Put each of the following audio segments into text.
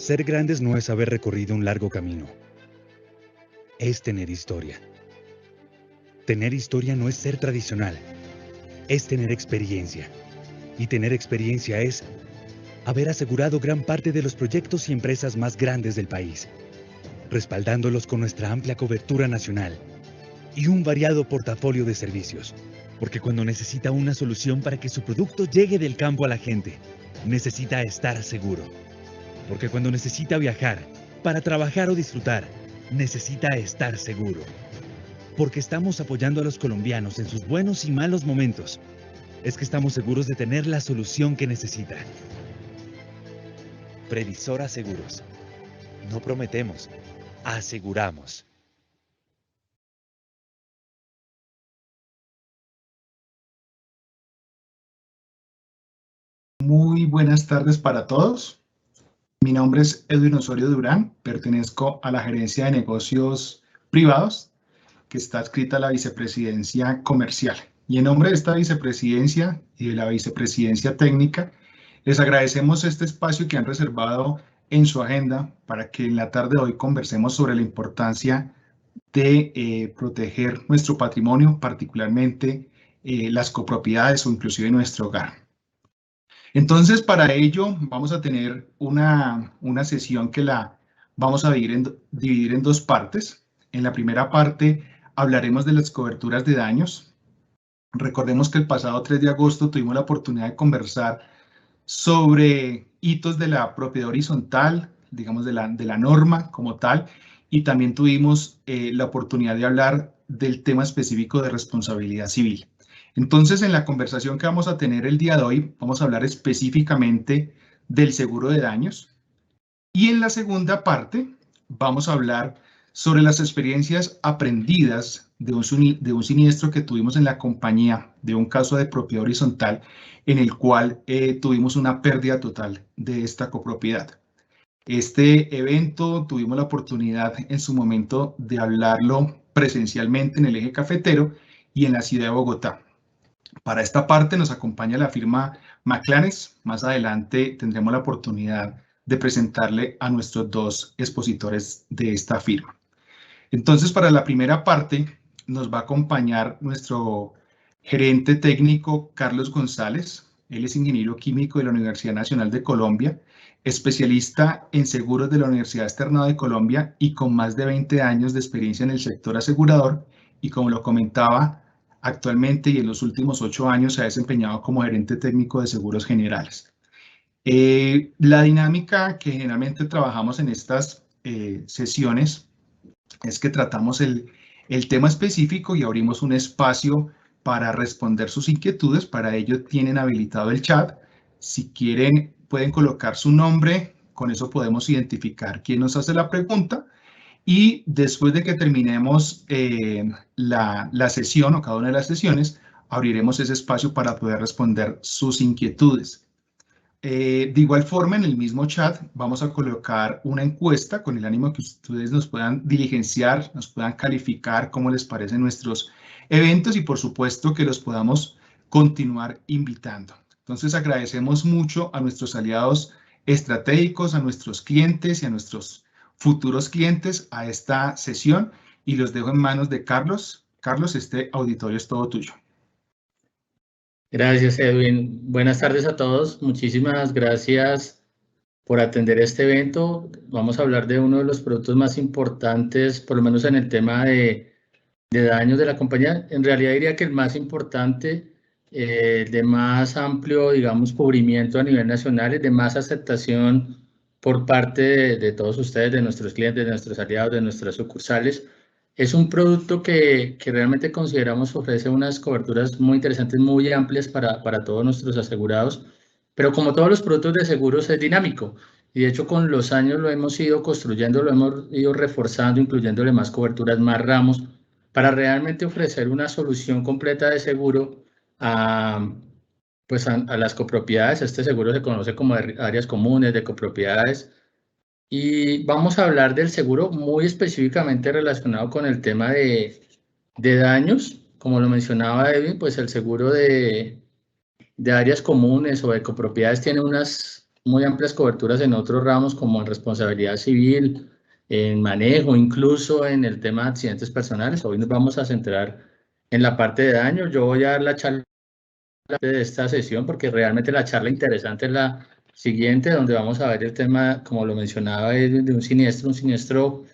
Ser grandes no es haber recorrido un largo camino. Es tener historia. Tener historia no es ser tradicional. Es tener experiencia. Y tener experiencia es haber asegurado gran parte de los proyectos y empresas más grandes del país, respaldándolos con nuestra amplia cobertura nacional y un variado portafolio de servicios. Porque cuando necesita una solución para que su producto llegue del campo a la gente, necesita estar seguro. Porque cuando necesita viajar, para trabajar o disfrutar, necesita estar seguro. Porque estamos apoyando a los colombianos en sus buenos y malos momentos. Es que estamos seguros de tener la solución que necesita. Previsora Seguros. No prometemos, aseguramos. Muy buenas tardes para todos. Mi nombre es Edwin Osorio Durán, pertenezco a la Gerencia de Negocios Privados, que está adscrita a la Vicepresidencia Comercial. Y en nombre de esta Vicepresidencia y de la Vicepresidencia Técnica, les agradecemos este espacio que han reservado en su agenda para que en la tarde de hoy conversemos sobre la importancia de proteger nuestro patrimonio, particularmente las copropiedades o inclusive nuestro hogar. Entonces, para ello vamos a tener una sesión que la vamos a dividir en dos partes. En la primera parte hablaremos de las coberturas de daños. Recordemos que el pasado 3 de agosto tuvimos la oportunidad de conversar sobre hitos de la propiedad horizontal, digamos de la norma como tal, y también tuvimos la oportunidad de hablar del tema específico de responsabilidad civil. Entonces, en la conversación que vamos a tener el día de hoy, vamos a hablar específicamente del seguro de daños. Y en la segunda parte, vamos a hablar sobre las experiencias aprendidas de un siniestro que tuvimos en la compañía, de un caso de propiedad horizontal, en el cual tuvimos una pérdida total de esta copropiedad. Este evento tuvimos la oportunidad en su momento de hablarlo presencialmente en el eje cafetero y en la ciudad de Bogotá. Para esta parte nos acompaña la firma Maclanes. Más adelante tendremos la oportunidad de presentarle a nuestros dos expositores de esta firma. Entonces, para la primera parte nos va a acompañar nuestro gerente técnico Carlos González. Él es ingeniero químico de la Universidad Nacional de Colombia, especialista en seguros de la Universidad Externado de Colombia y con más de 20 años de experiencia en el sector asegurador. Y como lo comentaba, actualmente y en los últimos 8 años se ha desempeñado como gerente técnico de seguros generales. La dinámica que generalmente trabajamos en estas sesiones es que tratamos el tema específico y abrimos un espacio para responder sus inquietudes. Para ello tienen habilitado el chat. Si quieren, pueden colocar su nombre. Con eso podemos identificar quién nos hace la pregunta. Y después de que terminemos la sesión o cada una de las sesiones, abriremos ese espacio para poder responder sus inquietudes. De igual forma, en el mismo chat vamos a colocar una encuesta con el ánimo que ustedes nos puedan diligenciar, nos puedan calificar cómo les parecen nuestros eventos y por supuesto que los podamos continuar invitando. Entonces agradecemos mucho a nuestros aliados estratégicos, a nuestros clientes y a nuestros futuros clientes a esta sesión y los dejo en manos de Carlos. Carlos, este auditorio es todo tuyo. Gracias, Edwin. Buenas tardes a todos. Muchísimas gracias por atender este evento. Vamos a hablar de uno de los productos más importantes, por lo menos en el tema de daños de la compañía. En realidad diría que el más importante, de más amplio, digamos, cubrimiento a nivel nacional, de más aceptación por parte de todos ustedes, de nuestros clientes, de nuestros aliados, de nuestras sucursales. Es un producto que realmente consideramos ofrece unas coberturas muy interesantes, muy amplias para todos nuestros asegurados, pero como todos los productos de seguros es dinámico y de hecho con los años lo hemos ido construyendo, lo hemos ido reforzando, incluyéndole más coberturas, más ramos, para realmente ofrecer una solución completa de seguro pues a las copropiedades. Este seguro se conoce como áreas comunes de copropiedades. Y vamos a hablar del seguro muy específicamente relacionado con el tema de daños. Como lo mencionaba Edwin, pues el seguro de áreas comunes o de copropiedades tiene unas muy amplias coberturas en otros ramos como en responsabilidad civil, en manejo, incluso en el tema de accidentes personales. Hoy nos vamos a centrar en la parte de daño. Yo voy a dar la charla de esta sesión porque realmente la charla interesante es la siguiente, donde vamos a ver el tema, como lo mencionaba, de un siniestro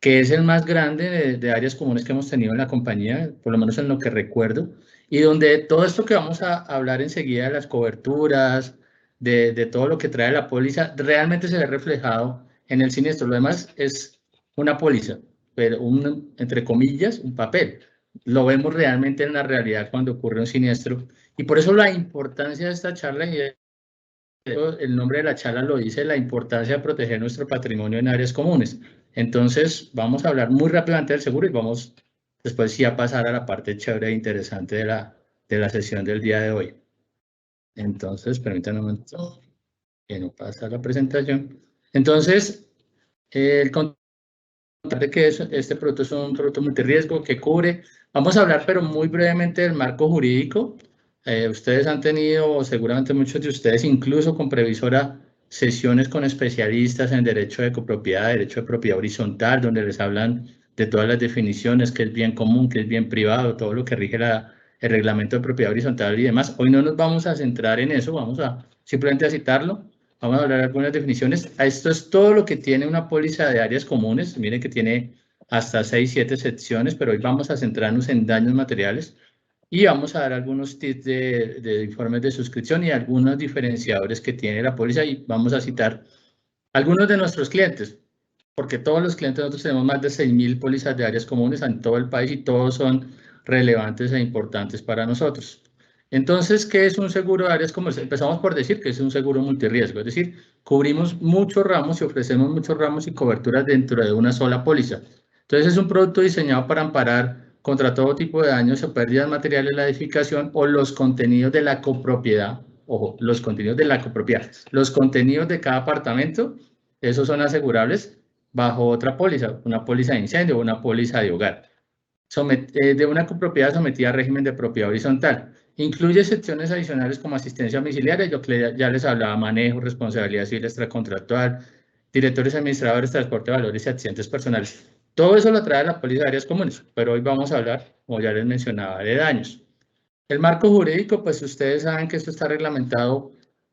que es el más grande de áreas comunes que hemos tenido en la compañía, por lo menos en lo que recuerdo, y donde todo esto que vamos a hablar enseguida de las coberturas, de todo lo que trae la póliza, realmente se ve reflejado en el siniestro. Lo demás es una póliza, pero entre comillas, un papel. Lo vemos realmente en la realidad cuando ocurre un siniestro, y por eso la importancia de esta charla, y el nombre de la charla lo dice, la importancia de proteger nuestro patrimonio en áreas comunes. Entonces, vamos a hablar muy rápidamente del seguro y vamos después sí a pasar a la parte chévere e interesante de la sesión del día de hoy. Entonces, permítanme un momento que no pasa la presentación. Entonces, el contar de que este producto es un producto multirriesgo que cubre. Vamos a hablar, pero muy brevemente, del marco jurídico. Ustedes han tenido, seguramente muchos de ustedes, incluso con Previsora, sesiones con especialistas en derecho de copropiedad, derecho de propiedad horizontal, donde les hablan de todas las definiciones, qué es bien común, qué es bien privado, todo lo que rige el reglamento de propiedad horizontal y demás. Hoy no nos vamos a centrar en eso, vamos a simplemente a citarlo. Vamos a hablar de algunas definiciones. Esto es todo lo que tiene una póliza de áreas comunes. Miren que tiene hasta 6, 7 secciones, pero hoy vamos a centrarnos en daños materiales y vamos a dar algunos tips de informes de suscripción y algunos diferenciadores que tiene la póliza, y vamos a citar algunos de nuestros clientes, porque todos los clientes, nosotros tenemos más de 6.000 pólizas de áreas comunes en todo el país y todos son relevantes e importantes para nosotros. Entonces, ¿qué es un seguro de áreas comunes? Empezamos por decir que es un seguro multirriesgo, es decir, cubrimos muchos ramos y ofrecemos muchos ramos y coberturas dentro de una sola póliza. Entonces, es un producto diseñado para amparar contra todo tipo de daños o pérdidas materiales en la edificación o los contenidos de la copropiedad. Ojo, los contenidos de la copropiedad. Los contenidos de cada apartamento, esos son asegurables bajo otra póliza, una póliza de incendio o una póliza de hogar. De una copropiedad sometida a régimen de propiedad horizontal. Incluye secciones adicionales como asistencia domiciliaria, yo ya les hablaba, manejo, responsabilidad civil extracontractual, directores administradores, transporte de valores y accidentes personales. Todo eso lo trae la póliza de áreas comunes, pero hoy vamos a hablar, como ya les mencionaba, de daños. El marco jurídico, pues ustedes saben que esto está reglamentado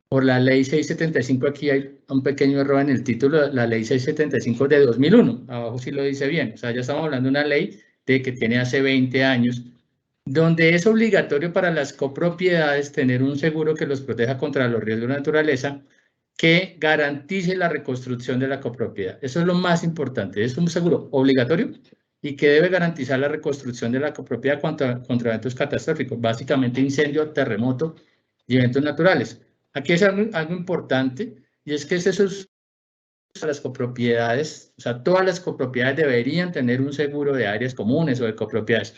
por la ley 675, aquí hay un pequeño error en el título, la ley 675 de 2001, abajo sí lo dice bien, o sea, ya estamos hablando de una ley de que tiene hace 20 años, donde es obligatorio para las copropiedades tener un seguro que los proteja contra los riesgos de naturaleza, que garantice la reconstrucción de la copropiedad. Eso es lo más importante, es un seguro obligatorio y que debe garantizar la reconstrucción de la copropiedad contra eventos catastróficos, básicamente incendio, terremoto y eventos naturales. Aquí es algo importante, y es que esos las copropiedades, o sea, todas las copropiedades deberían tener un seguro de áreas comunes o de copropiedades.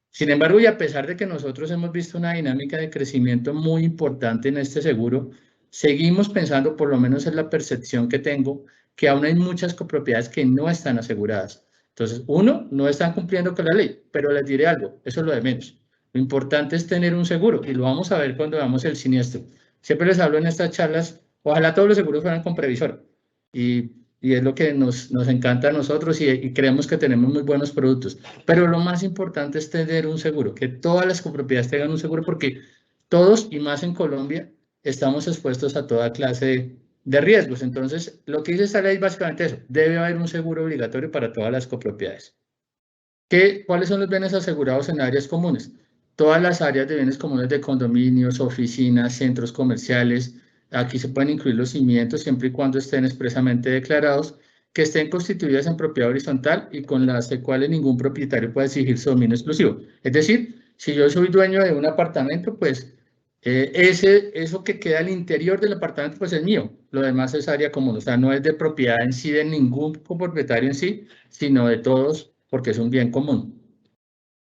Sin embargo, y a pesar de que nosotros hemos visto una dinámica de crecimiento muy importante en este seguro, seguimos pensando, por lo menos es la percepción que tengo, que aún hay muchas copropiedades que no están aseguradas. Entonces, uno, no están cumpliendo con la ley, pero les diré algo, eso es lo de menos. Lo importante es tener un seguro, y lo vamos a ver cuando veamos el siniestro. Siempre les hablo en estas charlas, ojalá todos los seguros fueran con Previsora, y es lo que nos encanta a nosotros, y creemos que tenemos muy buenos productos. Pero lo más importante es tener un seguro, que todas las copropiedades tengan un seguro, porque todos, y más en Colombia, estamos expuestos a toda clase de riesgos. Entonces, lo que dice esta ley es básicamente eso, debe haber un seguro obligatorio para todas las copropiedades. ¿Cuáles son los bienes asegurados en áreas comunes? Todas las áreas de bienes comunes de condominios, oficinas, centros comerciales. Aquí se pueden incluir los cimientos siempre y cuando estén expresamente declarados, que estén constituidas en propiedad horizontal y con las cuales ningún propietario puede exigir su dominio exclusivo. Es decir, si yo soy dueño de un apartamento, pues eso que queda al interior del apartamento, pues es mío. Lo demás es área común, o sea, no es de propiedad en sí de ningún copropietario en sí, sino de todos, porque es un bien común.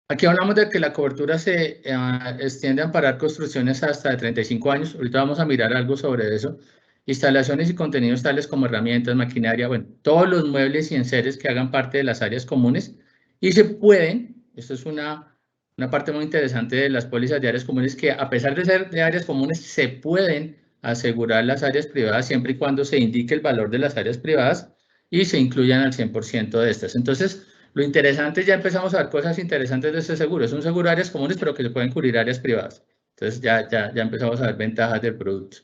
Aquí hablamos de que la cobertura se extiende a amparar construcciones hasta de 35 años. Ahorita vamos a mirar algo sobre eso. Instalaciones y contenidos tales como herramientas, maquinaria, bueno, todos los muebles y enseres que hagan parte de las áreas comunes. Y se pueden, esto es una parte muy interesante de las pólizas de áreas comunes, que a pesar de ser de áreas comunes, se pueden asegurar las áreas privadas siempre y cuando se indique el valor de las áreas privadas y se incluyan al 100% de estas. Entonces, lo interesante, ya empezamos a ver cosas interesantes de este seguro. Es un seguro de áreas comunes, pero que se pueden cubrir áreas privadas. Entonces, ya empezamos a ver ventajas del producto.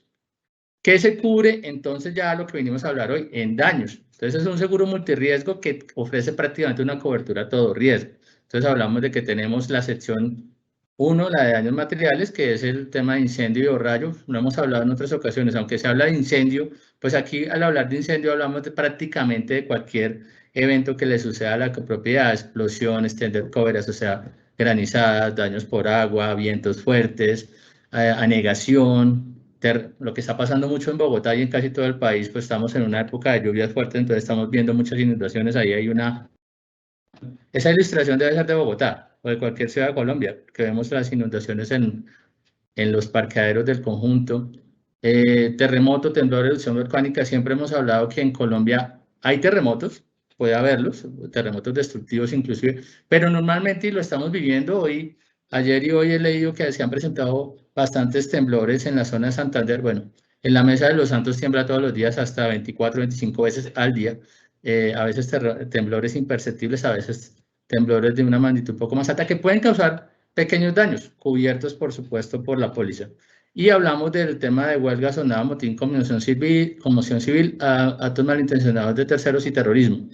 ¿Qué se cubre? Entonces, ya lo que venimos a hablar hoy, en daños. Entonces, es un seguro multirriesgo que ofrece prácticamente una cobertura a todo riesgo. Entonces, hablamos de que tenemos la sección 1, la de daños materiales, que es el tema de incendio y rayo. No hemos hablado en otras ocasiones, aunque se habla de incendio, pues aquí al hablar de incendio hablamos prácticamente de cualquier evento que le suceda a la copropiedad, explosiones, tender coveras, o sea, granizadas, daños por agua, vientos fuertes, anegación, lo que está pasando mucho en Bogotá y en casi todo el país, pues estamos en una época de lluvias fuertes, entonces estamos viendo muchas inundaciones, ahí hay esa ilustración debe ser de Bogotá o de cualquier ciudad de Colombia, que vemos las inundaciones en los parqueaderos del conjunto. Terremoto, temblor, erupción volcánica, siempre hemos hablado que en Colombia hay terremotos, puede haberlos, terremotos destructivos inclusive, pero normalmente, y lo estamos viviendo hoy, ayer y hoy he leído que se han presentado bastantes temblores en la zona de Santander. Bueno, en la Mesa de los Santos tiembla todos los días, hasta 24, 25 veces al día. A veces temblores imperceptibles, a veces temblores de una magnitud un poco más alta que pueden causar pequeños daños, cubiertos por supuesto por la póliza. Y hablamos del tema de huelga, sonada, motín, conmoción civil, actos malintencionados de terceros y terrorismo.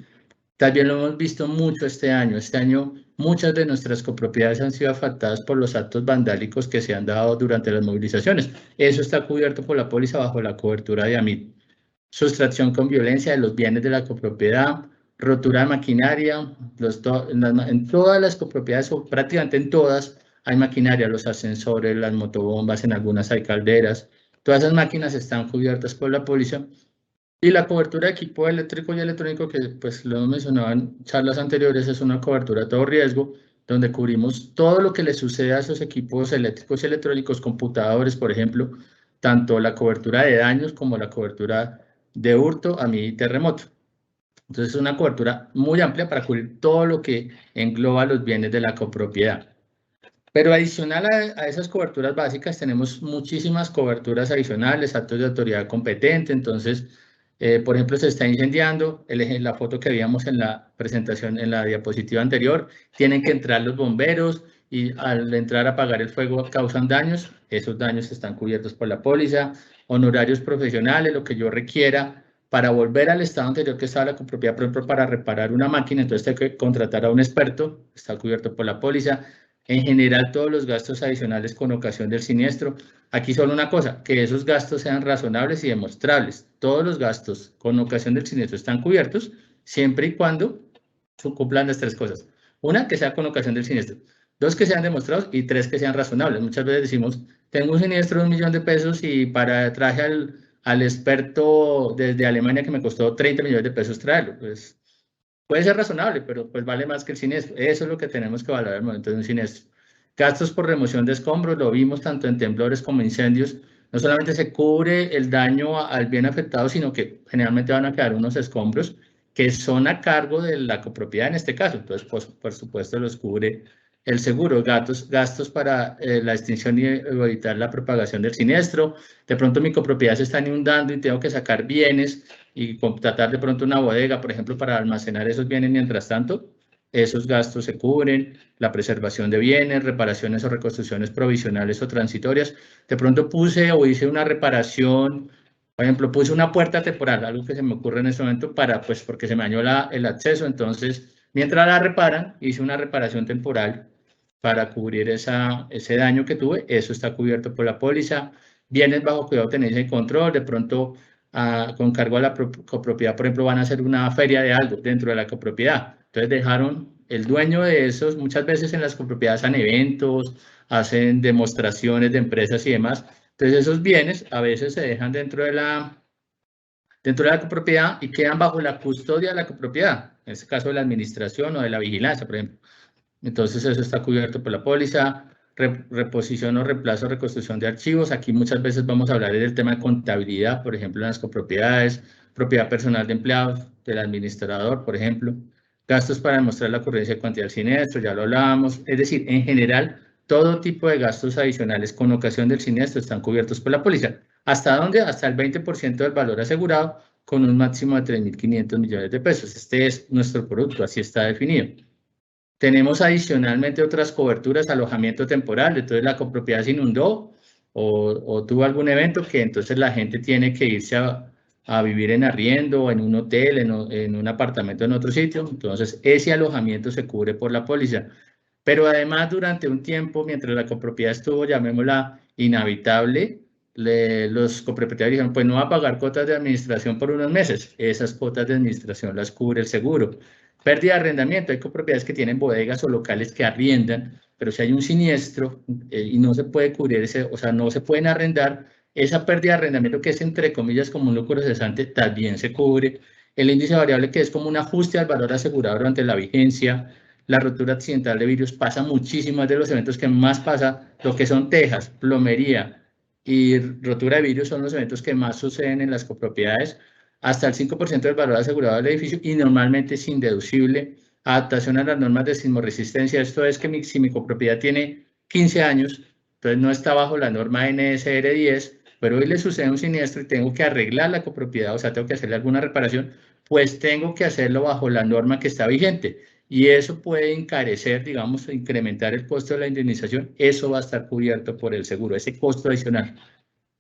También lo hemos visto mucho este año. Este año muchas de nuestras copropiedades han sido afectadas por los actos vandálicos que se han dado durante las movilizaciones. Eso está cubierto por la póliza bajo la cobertura de AMIT. Sustracción con violencia de los bienes de la copropiedad, rotura de maquinaria, en todas las copropiedades, o prácticamente en todas, hay maquinaria, los ascensores, las motobombas, en algunas hay calderas. Todas esas máquinas están cubiertas por la póliza. Y la cobertura de equipo eléctrico y electrónico, que pues lo hemos mencionado en charlas anteriores, es una cobertura a todo riesgo, donde cubrimos todo lo que le suceda a esos equipos eléctricos y electrónicos, computadores, por ejemplo, tanto la cobertura de daños como la cobertura de hurto, a mi terremoto. Entonces es una cobertura muy amplia para cubrir todo lo que engloba los bienes de la copropiedad. Pero adicional a esas coberturas básicas tenemos muchísimas coberturas adicionales, actos de autoridad competente. Entonces, por ejemplo, se está incendiando, la foto que veíamos en la presentación, en la diapositiva anterior, tienen que entrar los bomberos y al entrar a apagar el fuego causan daños. Esos daños están cubiertos por la póliza. Honorarios profesionales, lo que yo requiera para volver al estado anterior que estaba la copropiedad, por ejemplo, para reparar una máquina, entonces tengo que contratar a un experto, está cubierto por la póliza. En general, todos los gastos adicionales con ocasión del siniestro. Aquí solo una cosa, que esos gastos sean razonables y demostrables. Todos los gastos con ocasión del siniestro están cubiertos siempre y cuando cumplan las tres cosas. Una, que sea con ocasión del siniestro. Dos, que sean demostrados, y tres, que sean razonables. Muchas veces decimos, tengo un siniestro de 1 millón de pesos y traje al experto desde Alemania que me costó 30 millones de pesos traerlo. Pues puede ser razonable, pero pues vale más que el siniestro. Eso es lo que tenemos que valorar al momento de un siniestro. Gastos por remoción de escombros, lo vimos tanto en temblores como incendios. No solamente se cubre el daño al bien afectado, sino que generalmente van a quedar unos escombros que son a cargo de la copropiedad en este caso. Entonces, pues, por supuesto, los cubre el seguro. Gastos para la extinción y evitar la propagación del siniestro. De pronto mi copropiedad se está inundando y tengo que sacar bienes y contratar de pronto una bodega, por ejemplo, para almacenar esos bienes mientras tanto. Esos gastos se cubren, la preservación de bienes, reparaciones o reconstrucciones provisionales o transitorias. De pronto puse o hice una reparación, por ejemplo, puse una puerta temporal, algo que se me ocurre en este momento pues porque se me dañó el acceso. Entonces, mientras la reparan, hice una reparación temporal para cubrir ese daño que tuve. Eso está cubierto por la póliza. Bienes bajo cuidado, tenencia y control. De pronto, con cargo a la copropiedad, por ejemplo, van a hacer una feria de algo dentro de la copropiedad. Entonces dejaron el dueño de esos, muchas veces en las copropiedades hacen eventos, hacen demostraciones de empresas y demás. Entonces esos bienes a veces se dejan dentro de la copropiedad y quedan bajo la custodia de la copropiedad, en este caso de la administración o de la vigilancia, por ejemplo. Entonces eso está cubierto por la póliza. Reposición o reemplazo, reconstrucción de archivos. Aquí muchas veces vamos a hablar del tema de contabilidad, por ejemplo, en las copropiedades, propiedad personal de empleados, del administrador, por ejemplo. Gastos para demostrar la ocurrencia de cuantía del siniestro, ya lo hablábamos. Es decir, en general, todo tipo de gastos adicionales con ocasión del siniestro están cubiertos por la póliza. ¿Hasta dónde? Hasta el 20% del valor asegurado con un máximo de 3.500 millones de pesos. Este es nuestro producto, así está definido. Tenemos adicionalmente otras coberturas, alojamiento temporal, entonces la copropiedad se inundó o tuvo algún evento que entonces la gente tiene que irse a vivir en arriendo, en un hotel, en un apartamento en otro sitio, entonces ese alojamiento se cubre por la póliza. Pero además durante un tiempo, mientras la copropiedad estuvo, llamémosla inhabitable, los copropietarios dijeron, pues no va a pagar cuotas de administración por unos meses, esas cuotas de administración las cubre el seguro. Pérdida de arrendamiento, hay copropiedades que tienen bodegas o locales que arriendan, pero si hay un siniestro y no se puede cubrir o sea, no se pueden arrendar, esa pérdida de arrendamiento que es entre comillas como un lucro cesante también se cubre. El índice variable que es como un ajuste al valor asegurado durante la vigencia. La rotura accidental de vidrios pasa muchísimo, es de los eventos que más pasa, lo que son tejas, plomería y rotura de vidrios son los eventos que más suceden en las copropiedades, hasta el 5% del valor asegurado del edificio y normalmente es indeducible. Adaptación a las normas de sismoresistencia, esto es que si mi copropiedad tiene 15 años, entonces no está bajo la norma NSR 10, pero hoy le sucede un siniestro y tengo que arreglar la copropiedad, o sea, tengo que hacerle alguna reparación, pues tengo que hacerlo bajo la norma que está vigente. Y eso puede encarecer, digamos, incrementar el costo de la indemnización. Eso va a estar cubierto por el seguro, ese costo adicional.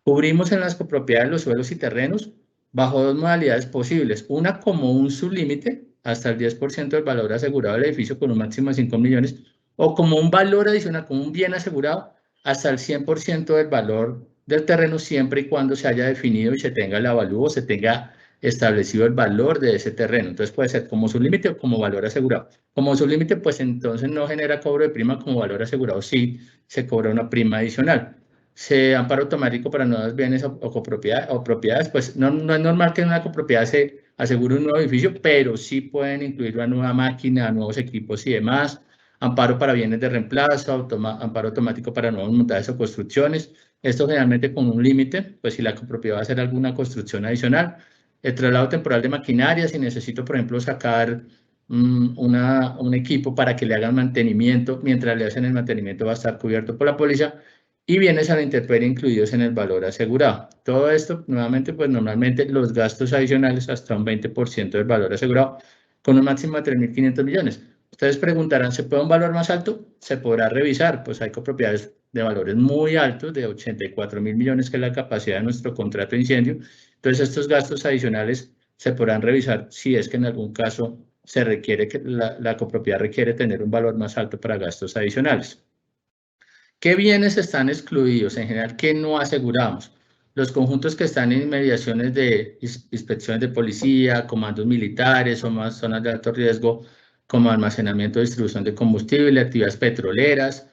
Cubrimos en las copropiedades los suelos y terrenos bajo dos modalidades posibles. Una como un sublímite, hasta el 10% del valor asegurado del edificio con un máximo de 5 millones, o como un valor adicional, como un bien asegurado, hasta el 100% del valor del terreno, siempre y cuando se haya definido y se tenga el avalúo, se tenga establecido el valor de ese terreno. Entonces puede ser como sublímite o como valor asegurado. Como sublímite, pues entonces no genera cobro de prima, como valor asegurado sí se cobra una prima adicional. Se amparo automático para nuevos bienes o propiedades, pues no es normal que en una copropiedad se asegure un nuevo edificio, pero sí pueden incluir una nueva máquina, nuevos equipos y demás. Amparo para bienes de reemplazo, amparo automático para nuevos montajes o construcciones. Esto generalmente con un límite, pues si la copropiedad va a hacer alguna construcción adicional. El traslado temporal de maquinaria, si necesito, por ejemplo, sacar un equipo para que le hagan mantenimiento, mientras le hacen el mantenimiento va a estar cubierto por la póliza, y bienes a la intemperie incluidos en el valor asegurado. Todo esto, nuevamente, pues normalmente los gastos adicionales hasta un 20% del valor asegurado, con un máximo de 3.500 millones. Ustedes preguntarán, ¿se puede un valor más alto? Se podrá revisar, pues hay copropiedades de valores muy altos, de 84.000 millones, que es la capacidad de nuestro contrato de incendio. Entonces, estos gastos adicionales se podrán revisar si es que en algún caso se requiere que la copropiedad requiere tener un valor más alto para gastos adicionales. ¿Qué bienes están excluidos? En general, ¿qué no aseguramos? Los conjuntos que están en inmediaciones de inspecciones de policía, comandos militares o más zonas de alto riesgo, como almacenamiento, distribución de combustible, actividades petroleras,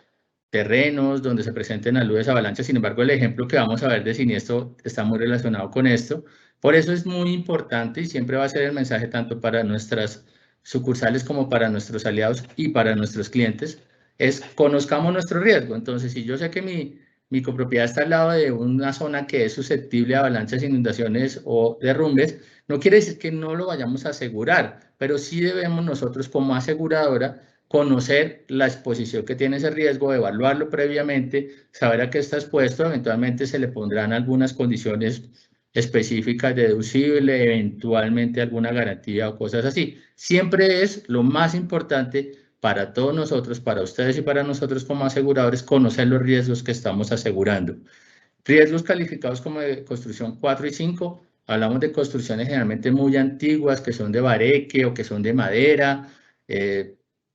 terrenos donde se presenten aludes, avalanchas. Sin embargo, el ejemplo que vamos a ver de siniestro está muy relacionado con esto. Por eso es muy importante y siempre va a ser el mensaje tanto para nuestras sucursales como para nuestros aliados y para nuestros clientes, es conozcamos nuestro riesgo. Entonces, si yo sé que mi copropiedad está al lado de una zona que es susceptible a avalanchas, inundaciones o derrumbes, no quiere decir que no lo vayamos a asegurar, pero sí debemos nosotros como aseguradora conocer la exposición que tiene ese riesgo, evaluarlo previamente, saber a qué está expuesto, eventualmente se le pondrán algunas condiciones específicas de deducible, eventualmente alguna garantía o cosas así. Siempre es lo más importante para todos nosotros, para ustedes y para nosotros como aseguradores, conocer los riesgos que estamos asegurando. Riesgos calificados como de construcción 4 y 5, hablamos de construcciones generalmente muy antiguas, que son de bareque o que son de madera.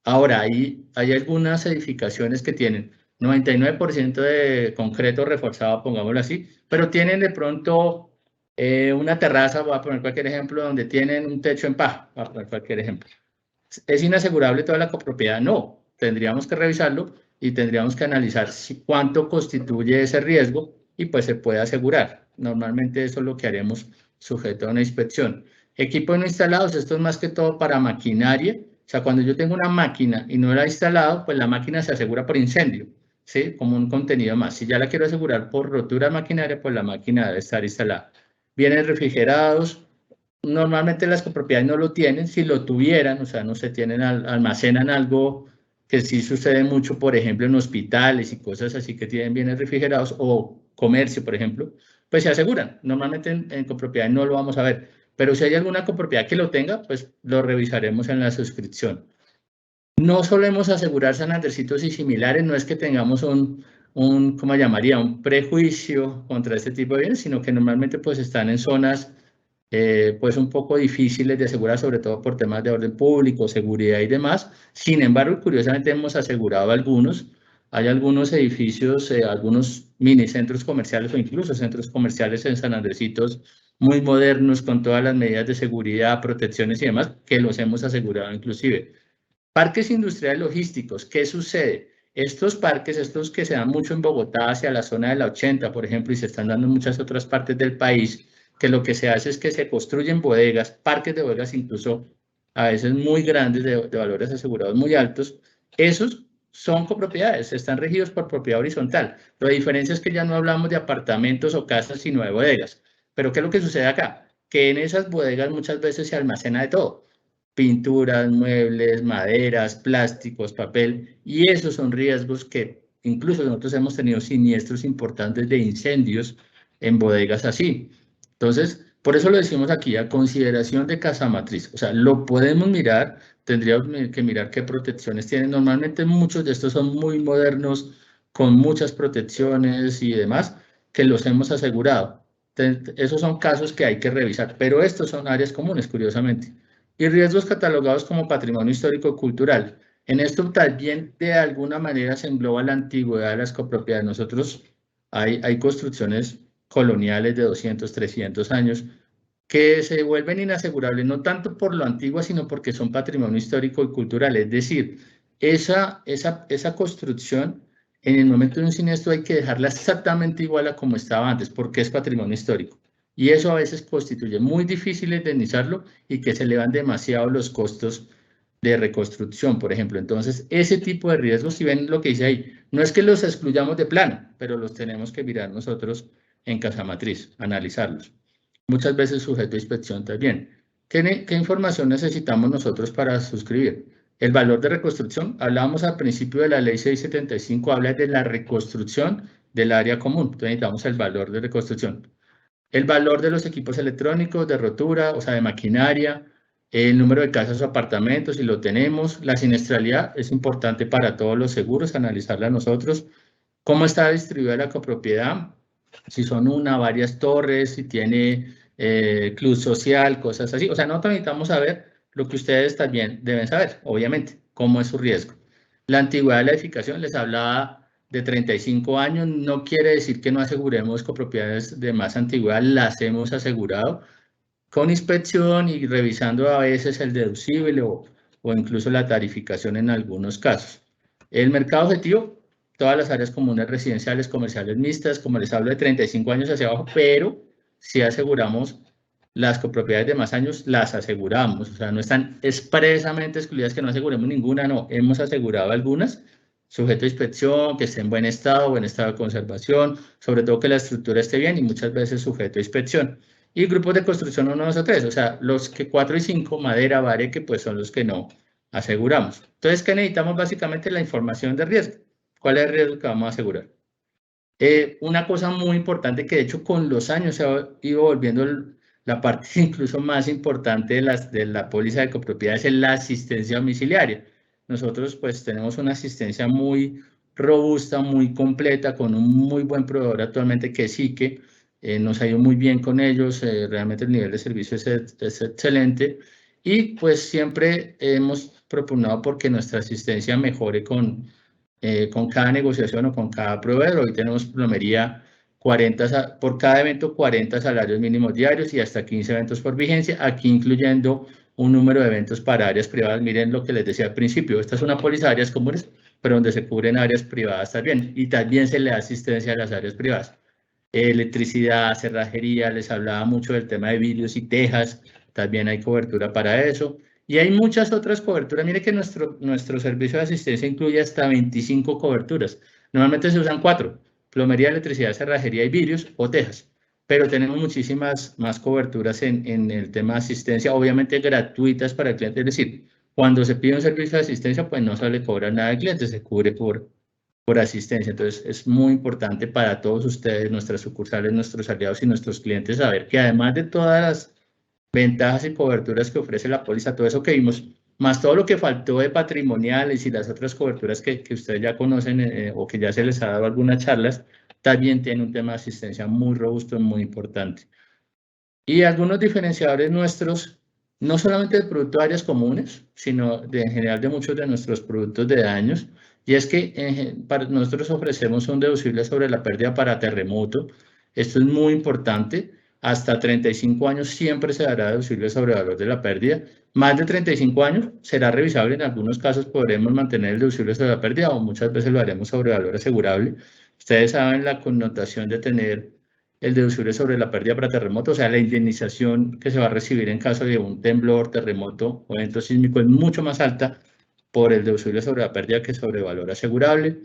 Ahora, hay algunas edificaciones que tienen 99% de concreto reforzado, pongámoslo así, pero tienen de pronto una terraza, voy a poner cualquier ejemplo, donde tienen un techo en paja, voy a poner cualquier ejemplo. ¿Es inasegurable toda la copropiedad? No, tendríamos que revisarlo y tendríamos que analizar cuánto constituye ese riesgo y pues se puede asegurar. Normalmente eso es lo que haremos sujeto a una inspección. Equipos no instalados, esto es más que todo para maquinaria. O sea, cuando yo tengo una máquina y no la he instalado, pues la máquina se asegura por incendio, ¿sí? Como un contenido más. Si ya la quiero asegurar por rotura de maquinaria, pues la máquina debe estar instalada. Bienes refrigerados. Normalmente las copropiedades no lo tienen, si lo tuvieran, o sea, no se tienen, almacenan algo que sí sucede mucho, por ejemplo, en hospitales y cosas así que tienen bienes refrigerados o comercio, por ejemplo, pues se aseguran. Normalmente en copropiedad no lo vamos a ver, pero si hay alguna copropiedad que lo tenga, pues lo revisaremos en la suscripción. No solemos asegurar San Andresitos y similares, no es que tengamos ¿cómo llamaría? Un prejuicio contra este tipo de bienes, sino que normalmente pues están en zonas pues un poco difíciles de asegurar, sobre todo por temas de orden público, seguridad y demás. Sin embargo, curiosamente hemos asegurado algunos. Hay algunos edificios, algunos mini centros comerciales o incluso centros comerciales en San Andresitos muy modernos con todas las medidas de seguridad, protecciones y demás, que los hemos asegurado inclusive. Parques industriales logísticos, ¿qué sucede? Estos parques, estos que se dan mucho en Bogotá, hacia la zona de la 80, por ejemplo, y se están dando en muchas otras partes del país, que lo que se hace es que se construyen bodegas, parques de bodegas incluso a veces muy grandes, de valores asegurados muy altos. Esos son copropiedades, están regidos por propiedad horizontal. La diferencia es que ya no hablamos de apartamentos o casas, sino de bodegas. Pero ¿qué es lo que sucede acá? Que en esas bodegas muchas veces se almacena de todo. Pinturas, muebles, maderas, plásticos, papel, y esos son riesgos que incluso nosotros hemos tenido siniestros importantes de incendios en bodegas así. Entonces, por eso lo decimos aquí, a consideración de casa matriz. O sea, lo podemos mirar, tendríamos que mirar qué protecciones tienen. Normalmente muchos de estos son muy modernos, con muchas protecciones y demás, que los hemos asegurado. Esos son casos que hay que revisar, pero estos son áreas comunes, curiosamente. Y riesgos catalogados como patrimonio histórico-cultural. En esto también de alguna manera se engloba la antigüedad de las copropiedades. Nosotros hay construcciones coloniales de 200, 300 años que se vuelven inasegurables, no tanto por lo antiguo, sino porque son patrimonio histórico y cultural. Es decir, esa construcción, en el momento de un siniestro hay que dejarla exactamente igual a como estaba antes, porque es patrimonio histórico. Y eso a veces constituye muy difícil indemnizarlo y que se elevan demasiado los costos de reconstrucción, por ejemplo. Entonces, ese tipo de riesgos, si ven lo que dice ahí, no es que los excluyamos de plano, pero los tenemos que mirar nosotros en casa matriz, analizarlos. Muchas veces sujeto a inspección también. ¿Qué información necesitamos nosotros para suscribir? El valor de reconstrucción, hablábamos al principio de la ley 675, habla de la reconstrucción del área común. Entonces necesitamos el valor de reconstrucción. El valor de los equipos electrónicos, de rotura, o sea, de maquinaria, el número de casas o apartamentos, si lo tenemos. La siniestralidad es importante para todos los seguros, analizarla nosotros. ¿Cómo está distribuida la copropiedad? Si son una, varias torres, si tiene club social, cosas así. O sea, nosotros necesitamos saber lo que ustedes también deben saber, obviamente, cómo es su riesgo. La antigüedad de la edificación, les hablaba de 35 años, no quiere decir que no aseguremos copropiedades de más antigüedad, las hemos asegurado con inspección y revisando a veces el deducible o incluso la tarificación en algunos casos. El mercado objetivo, todas las áreas comunes residenciales, comerciales mixtas, como les hablo, de 35 años hacia abajo, pero si aseguramos las copropiedades de más años, las aseguramos, o sea, no están expresamente excluidas que no aseguremos ninguna, no, hemos asegurado algunas, sujeto a inspección, que esté en buen estado de conservación, sobre todo que la estructura esté bien y muchas veces sujeto a inspección. Y grupos de construcción 1, 2 o 3, o sea, los que 4 y 5, madera, bareque, pues son los que no aseguramos. Entonces, ¿qué necesitamos? Básicamente la información de riesgo. ¿Cuál es el riesgo que vamos a asegurar? Una cosa muy importante que de hecho con los años se ha ido volviendo la parte incluso más importante de la póliza de copropiedades es la asistencia domiciliaria. Nosotros pues tenemos una asistencia muy robusta, muy completa, con un muy buen proveedor actualmente que sí que nos ha ido muy bien con ellos, realmente el nivel de servicio es excelente y pues siempre hemos propugnado porque nuestra asistencia mejore con cada negociación o con cada proveedor. Hoy tenemos plomería 40, por cada evento 40 salarios mínimos diarios y hasta 15 eventos por vigencia, aquí incluyendo un número de eventos para áreas privadas. Miren lo que les decía al principio, esta es una póliza de áreas comunes, pero donde se cubren áreas privadas también, y también se le da asistencia a las áreas privadas. Electricidad, cerrajería, les hablaba mucho del tema de vidrios y tejas, también hay cobertura para eso. Y hay muchas otras coberturas. Mire que nuestro servicio de asistencia incluye hasta 25 coberturas. Normalmente se usan 4, plomería, electricidad, cerrajería y vidrios o tejas. Pero tenemos muchísimas más coberturas en el tema de asistencia, obviamente gratuitas para el cliente. Es decir, cuando se pide un servicio de asistencia, pues no se le cobra nada al cliente, se cubre por asistencia. Entonces, es muy importante para todos ustedes, nuestras sucursales, nuestros aliados y nuestros clientes, saber que además de todas las ventajas y coberturas que ofrece la póliza, todo eso que vimos, más todo lo que faltó de patrimoniales y las otras coberturas que ustedes ya conocen o que ya se les ha dado algunas charlas, también tiene un tema de asistencia muy robusto y muy importante. Y algunos diferenciadores nuestros, no solamente del producto de áreas comunes, sino en general de muchos de nuestros productos de daños, y es que nosotros ofrecemos un deducible sobre la pérdida para terremoto. Esto es muy importante. Hasta 35 años siempre se dará deducible sobre el valor de la pérdida. Más de 35 años será revisable. En algunos casos podremos mantener el deducible sobre la pérdida o muchas veces lo haremos sobre valor asegurable. Ustedes saben la connotación de tener el deducible sobre la pérdida para terremoto, o sea, la indemnización que se va a recibir en caso de un temblor, terremoto o evento sísmico es mucho más alta por el deducible sobre la pérdida que sobre valor asegurable.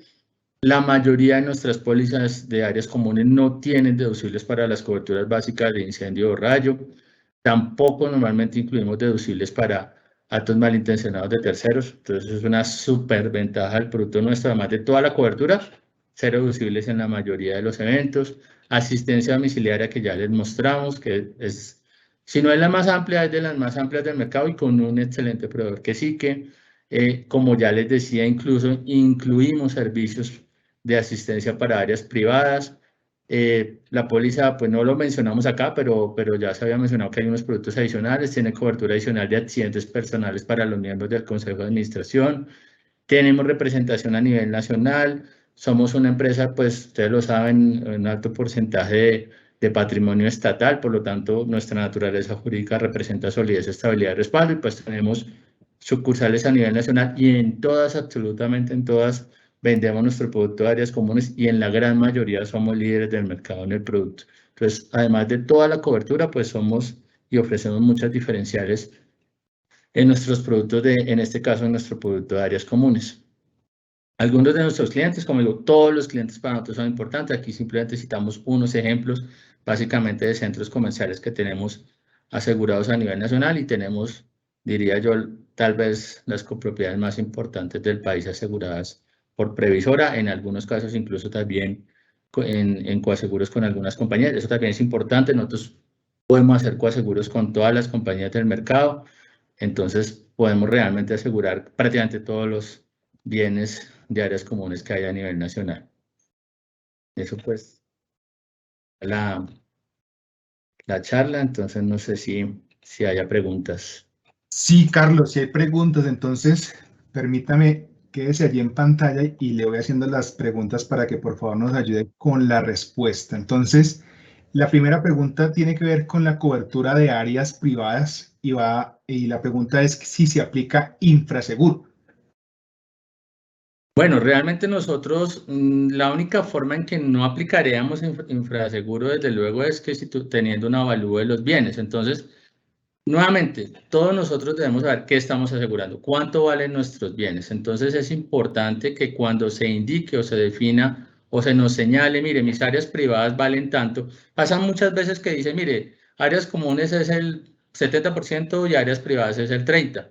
La mayoría de nuestras pólizas de áreas comunes no tienen deducibles para las coberturas básicas de incendio o rayo. Tampoco normalmente incluimos deducibles para actos malintencionados de terceros. Entonces es una súper ventaja del producto nuestro, además de toda la cobertura, ser deducibles en la mayoría de los eventos. Asistencia domiciliaria que ya les mostramos, que es, si no es la más amplia, es de las más amplias del mercado y con un excelente proveedor que sí que, como ya les decía, incluso incluimos servicios de asistencia para áreas privadas. La póliza, pues no lo mencionamos acá, pero ya se había mencionado que hay unos productos adicionales, tiene cobertura adicional de accidentes personales para los miembros del Consejo de Administración, tenemos representación a nivel nacional, somos una empresa, pues ustedes lo saben, un alto porcentaje de patrimonio estatal, por lo tanto nuestra naturaleza jurídica representa solidez, estabilidad y respaldo, y pues tenemos sucursales a nivel nacional y en todas, absolutamente en todas, vendemos nuestro producto de áreas comunes y en la gran mayoría somos líderes del mercado en el producto. Entonces, además de toda la cobertura, pues somos y ofrecemos muchas diferenciales en nuestros productos, en este caso en nuestro producto de áreas comunes. Algunos de nuestros clientes, como digo, todos los clientes para nosotros son importantes. Aquí simplemente citamos unos ejemplos, básicamente de centros comerciales que tenemos asegurados a nivel nacional y tenemos, diría yo, tal vez las copropiedades más importantes del país aseguradas por Previsora, en algunos casos incluso también en coaseguros con algunas compañías. Eso también es importante. Nosotros podemos hacer coaseguros con todas las compañías del mercado. Entonces, podemos realmente asegurar prácticamente todos los bienes de áreas comunes que hay a nivel nacional. Eso pues, la charla, entonces no sé si haya preguntas. Sí, Carlos, si hay preguntas, entonces permítame, quédese allí en pantalla y le voy haciendo las preguntas para que por favor nos ayude con la respuesta. Entonces, la primera pregunta tiene que ver con la cobertura de áreas privadas y la pregunta es si se aplica infraseguro. Bueno, realmente nosotros, la única forma en que no aplicaríamos infraseguro, desde luego, es que si teniendo un avalúo de los bienes. Entonces, nuevamente, todos nosotros debemos saber qué estamos asegurando, cuánto valen nuestros bienes. Entonces, es importante que cuando se indique o se defina o se nos señale, mire, mis áreas privadas valen tanto, pasan muchas veces que dicen, mire, áreas comunes es el 70% y áreas privadas es el 30%.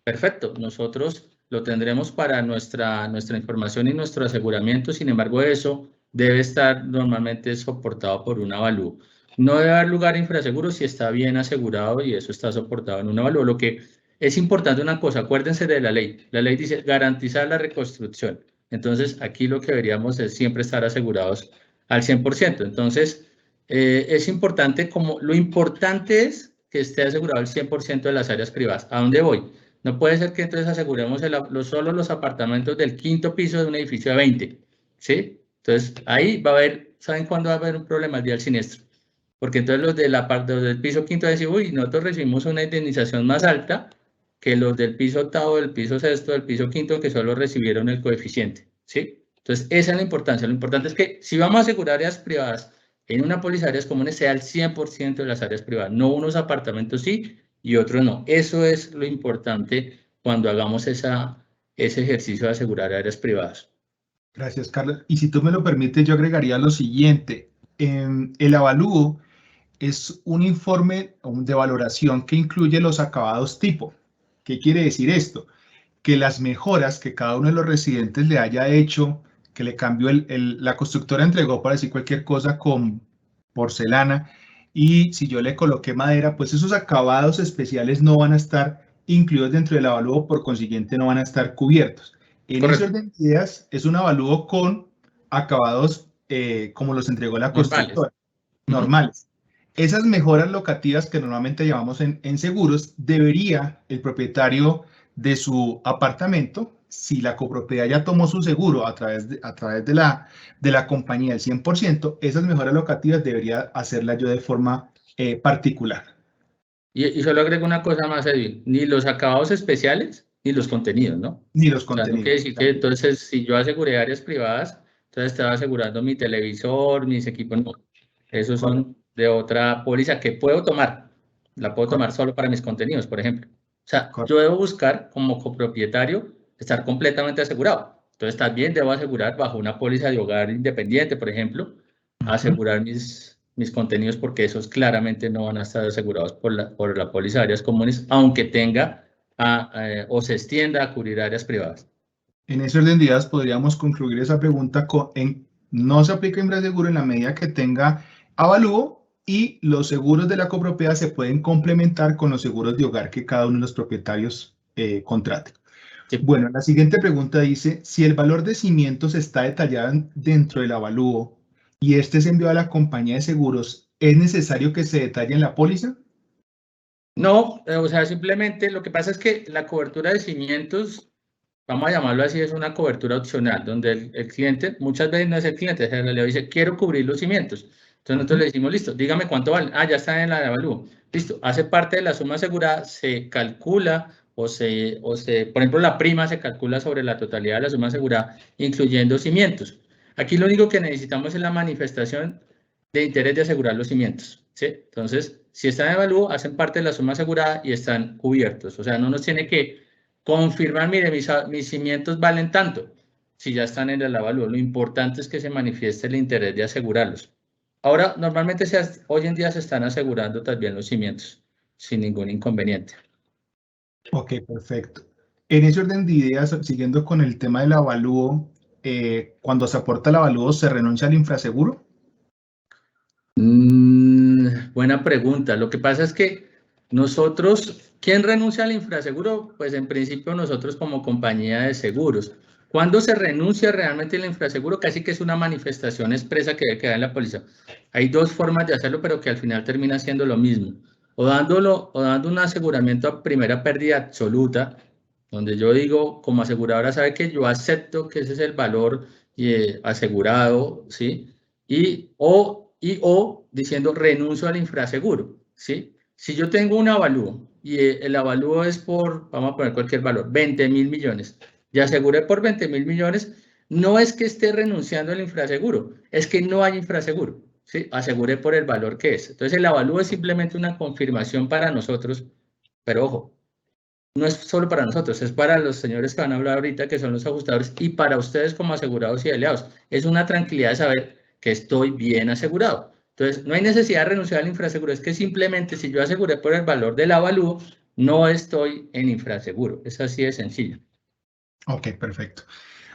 Perfecto, nosotros lo tendremos para nuestra información y nuestro aseguramiento. Sin embargo, eso debe estar normalmente soportado por un avalúo. No debe haber lugar a infraseguro si está bien asegurado y eso está soportado en un avalúo. Lo que es importante una cosa, acuérdense de la ley. La ley dice garantizar la reconstrucción. Entonces, aquí lo que deberíamos es siempre estar asegurados al 100%. Entonces, es importante, lo importante es que esté asegurado el 100% de las áreas privadas. ¿A dónde voy? No puede ser que entonces aseguremos solo los apartamentos del 5º piso de un edificio de 20, ¿sí? Entonces, ahí va a haber, ¿saben cuándo va a haber un problema? El día del siniestro. Porque entonces los del piso 5º van a decir, uy, nosotros recibimos una indemnización más alta que los del piso 8º, del piso 6º, del piso 5º, que solo recibieron el coeficiente, ¿sí? Entonces, esa es la importancia. Lo importante es que si vamos a asegurar áreas privadas en una póliza de áreas comunes, sea el 100% de las áreas privadas, no unos apartamentos sí y otros no. Eso es lo importante cuando hagamos ese ejercicio de asegurar áreas privadas. Gracias, Carlos. Y si tú me lo permites, yo agregaría lo siguiente. El avalúo es un informe de valoración que incluye los acabados tipo. ¿Qué quiere decir esto? Que las mejoras que cada uno de los residentes le haya hecho, que le cambió la constructora entregó, para decir cualquier cosa, con porcelana, y si yo le coloqué madera, pues esos acabados especiales no van a estar incluidos dentro del avalúo, por consiguiente no van a estar cubiertos. En ese orden de ideas es un avalúo con acabados como los entregó la constructora, normales. Esas mejoras locativas que normalmente llamamos en seguros, debería el propietario de su apartamento, si la copropiedad ya tomó su seguro a través de la compañía del 100%, esas mejoras locativas debería hacerlas yo de forma particular. Y solo agrego una cosa más, Edwin, ni los acabados especiales, ni los contenidos, ¿no? Ni los contenidos. No quiere decir que entonces, si yo aseguré áreas privadas, entonces estaba asegurando mi televisor, mis equipos, no. Esos son de otra póliza que puedo tomar. La puedo tomar solo para mis contenidos, por ejemplo. O sea, yo debo buscar como copropietario estar completamente asegurado. Entonces también debo asegurar bajo una póliza de hogar independiente, por ejemplo, asegurar mis contenidos, porque esos claramente no van a estar asegurados por la póliza de áreas comunes, aunque tenga o se extienda a cubrir áreas privadas. En ese orden de ideas podríamos concluir esa pregunta no se aplica infraseguro en la medida que tenga avalúo, y los seguros de la copropiedad se pueden complementar con los seguros de hogar que cada uno de los propietarios contrate. Sí. Bueno, la siguiente pregunta dice, si el valor de cimientos está detallado dentro del avalúo y este es enviado a la compañía de seguros, ¿es necesario que se detalle en la póliza? No, o sea, simplemente lo que pasa es que la cobertura de cimientos, vamos a llamarlo así, es una cobertura opcional, donde el cliente, muchas veces no es el cliente, le dice, quiero cubrir los cimientos. Entonces nosotros le decimos, listo, dígame cuánto vale. Ya está en la de avalúo. Listo, hace parte de la suma asegurada, se calcula por ejemplo, la prima se calcula sobre la totalidad de la suma asegurada, incluyendo cimientos. Aquí lo único que necesitamos es la manifestación de interés de asegurar los cimientos, ¿sí? Entonces, si están en avalúo, hacen parte de la suma asegurada y están cubiertos. O sea, no nos tiene que confirmar, mire, mis cimientos valen tanto, si ya están en el avalúo. Lo importante es que se manifieste el interés de asegurarlos. Ahora, normalmente hoy en día se están asegurando también los cimientos, sin ningún inconveniente. Ok, perfecto. En ese orden de ideas, siguiendo con el tema del avalúo, cuando se aporta el avalúo, ¿se renuncia al infraseguro? Buena pregunta. Lo que pasa es que nosotros, ¿quién renuncia al infraseguro? Pues en principio nosotros como compañía de seguros. ¿Cuándo se renuncia realmente al infraseguro? Casi que es una manifestación expresa que debe quedar en la póliza. Hay dos formas de hacerlo, pero que al final termina siendo lo mismo. O dando un aseguramiento a primera pérdida absoluta, donde yo digo, como aseguradora, sabe que yo acepto que ese es el valor asegurado, ¿sí? O diciendo renuncio al infraseguro, ¿sí? Si yo tengo un avalúo y el avalúo es por, vamos a poner cualquier valor, 20.000 millones, y aseguré por 20.000 millones, no es que esté renunciando al infraseguro, es que no hay infraseguro, ¿sí? Aseguré por el valor que es. Entonces el avalúo es simplemente una confirmación para nosotros, pero ojo, no es solo para nosotros, es para los señores que van a hablar ahorita, que son los ajustadores, y para ustedes como asegurados y aliados. Es una tranquilidad de saber que estoy bien asegurado. Entonces, no hay necesidad de renunciar al infraseguro, es que simplemente si yo aseguré por el valor del avalúo, no estoy en infraseguro. Es así de sencillo. Ok, perfecto.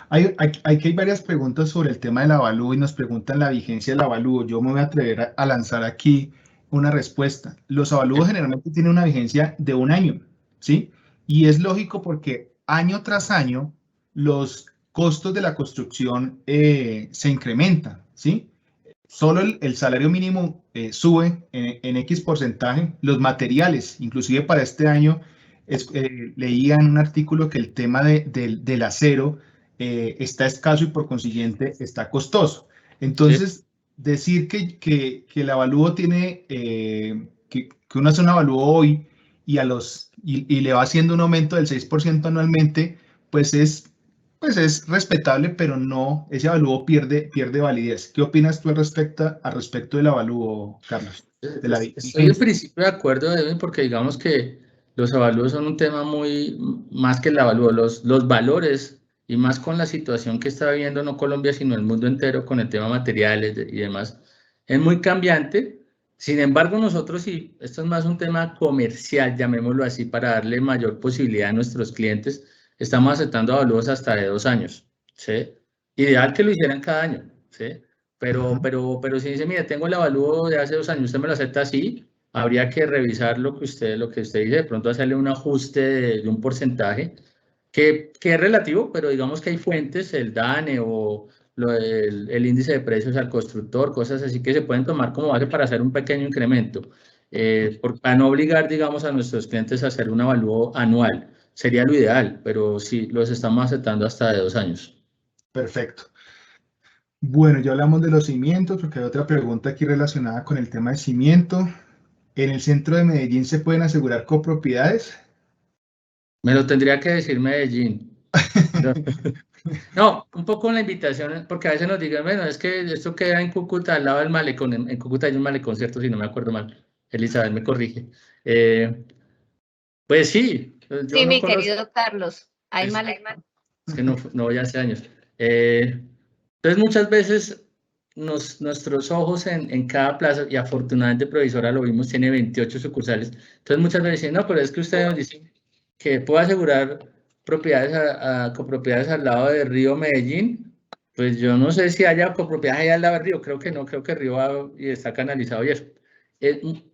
Aquí hay varias preguntas sobre el tema del avalúo y nos preguntan la vigencia del avalúo. Yo me voy a atrever a lanzar aquí una respuesta. Los avalúos generalmente tienen una vigencia de 1 año, ¿sí? Y es lógico porque año tras año los costos de la construcción se incrementan, ¿sí? Solo el salario mínimo sube en X porcentaje. Los materiales, inclusive para este año, leía en un artículo que el tema del acero está escaso y por consiguiente está costoso. Entonces, sí, decir que el avalúo tiene, que uno hace un avalúo hoy y le va haciendo un aumento del 6% anualmente, pues es respetable, pero no, ese avalúo pierde validez. ¿Qué opinas tú al respecto del avalúo, Carlos? Estoy en principio de acuerdo, Edwin, porque digamos que los avalúos son un tema más que el avalúo, los valores, y más con la situación que está viviendo no Colombia, sino el mundo entero con el tema materiales y demás, es muy cambiante. Sin embargo, nosotros, y esto es más un tema comercial, llamémoslo así, para darle mayor posibilidad a nuestros clientes, estamos aceptando avalúos hasta de 2 años, ¿sí? Ideal que lo hicieran cada año, ¿sí? Pero si dice, mire, tengo el avalúo de hace 2 años, usted me lo acepta así, habría que revisar lo que usted dice, de pronto hacerle un ajuste de un porcentaje que es relativo, pero digamos que hay fuentes, el DANE o el índice de precios al constructor, cosas así que se pueden tomar como base para hacer un pequeño incremento, para no obligar, digamos, a nuestros clientes a hacer un avalúo anual. Sería lo ideal, pero sí, los estamos aceptando hasta de 2 años. Perfecto. Bueno, ya hablamos de los cimientos, porque hay otra pregunta aquí relacionada con el tema de cimiento. ¿En el centro de Medellín se pueden asegurar copropiedades? Me lo tendría que decir Medellín. No, un poco la invitación, porque a veces nos digan, bueno, es que esto queda en Cúcuta, al lado del malecón. En Cúcuta hay un malecón, ¿cierto? Si no me acuerdo mal. Elizabeth me corrige. Pues sí, yo Sí, no mi conozco. querido Carlos, hay Es- malecón. Es que no voy hace años. Entonces, muchas veces nuestros ojos en cada plaza, y afortunadamente Provisora lo vimos, tiene 28 sucursales. Entonces, muchas veces dicen, no, pero es que ustedes nos dicen que puedo asegurar propiedades copropiedades al lado del río Medellín. Pues yo no sé si haya copropiedades allá al lado del río, creo que no, creo que el río va y está canalizado y eso.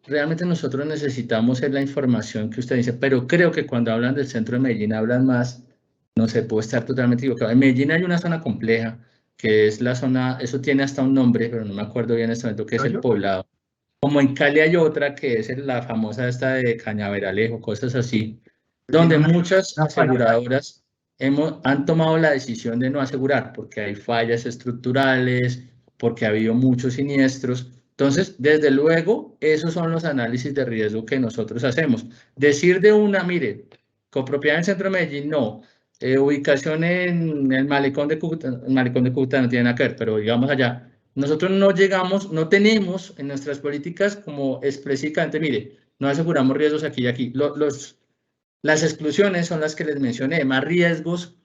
Realmente nosotros necesitamos la información que usted dice, pero creo que cuando hablan del centro de Medellín hablan más. No sé, puedo estar totalmente equivocado. En Medellín hay una zona compleja, que es la zona, eso tiene hasta un nombre, pero no me acuerdo bien en este momento, que es el Poblado. Como en Cali hay otra, que es la famosa esta de Cañaveralejo, cosas así, donde muchas aseguradoras han tomado la decisión de no asegurar, porque hay fallas estructurales, porque ha habido muchos siniestros. Entonces, desde luego, esos son los análisis de riesgo que nosotros hacemos. Decir de una, mire, copropiedad en el centro de Medellín, no. Ubicación en el malecón de Cúcuta no tiene nada que ver, pero digamos allá. Nosotros no llegamos, no tenemos en nuestras políticas como específicamente, mire, no aseguramos riesgos aquí y aquí. Las exclusiones son las que les mencioné, más riesgos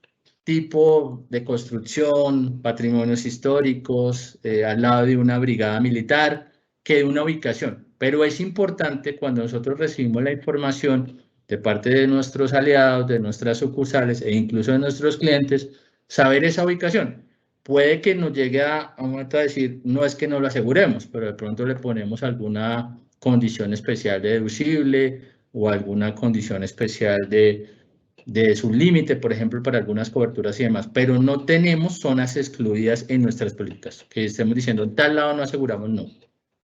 tipo de construcción, patrimonios históricos, al lado de una brigada militar, que de una ubicación. Pero es importante cuando nosotros recibimos la información de parte de nuestros aliados, de nuestras sucursales e incluso de nuestros clientes, saber esa ubicación. Puede que nos llegue a un momento a decir, no es que no lo aseguremos, pero de pronto le ponemos alguna condición especial de deducible o alguna condición especial de su límite, por ejemplo, para algunas coberturas y demás, pero no tenemos zonas excluidas en nuestras políticas, que estemos diciendo, en tal lado no aseguramos, no.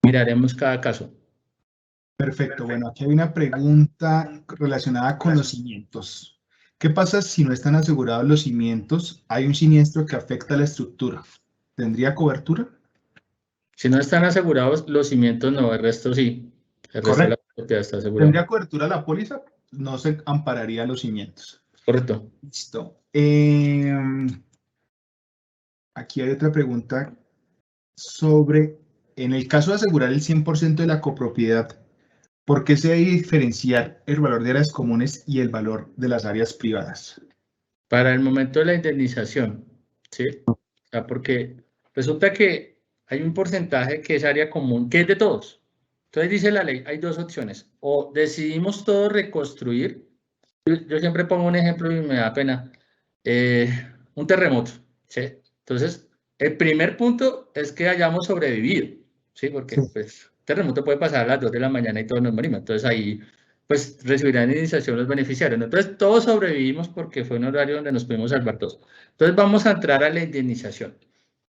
Miraremos cada caso. Perfecto. Bueno, aquí hay una pregunta relacionada con los cimientos. ¿Qué pasa si no están asegurados los cimientos? Hay un siniestro que afecta a la estructura. ¿Tendría cobertura? Si no están asegurados los cimientos, no, el resto sí. El resto de la propiedad está asegurado. ¿Tendría cobertura la póliza? No se ampararía los cimientos. Correcto. Listo. Aquí hay otra pregunta sobre, en el caso de asegurar el 100% de la copropiedad, ¿por qué se debe diferenciar el valor de áreas comunes y el valor de las áreas privadas? Para el momento de la indemnización, ¿sí? O sea, porque resulta que hay un porcentaje que es área común, que es de todos. Entonces dice la ley, hay 2 opciones. O decidimos todos reconstruir. Yo siempre pongo un ejemplo y me da pena. Un terremoto, ¿sí? Entonces, el primer punto es que hayamos sobrevivido, ¿sí? Porque pues, terremoto puede pasar a las 2 de la mañana y todos nos morimos. Entonces ahí pues recibirán indemnización los beneficiarios. Entonces todos sobrevivimos porque fue un horario donde nos pudimos salvar todos. Entonces vamos a entrar a la indemnización,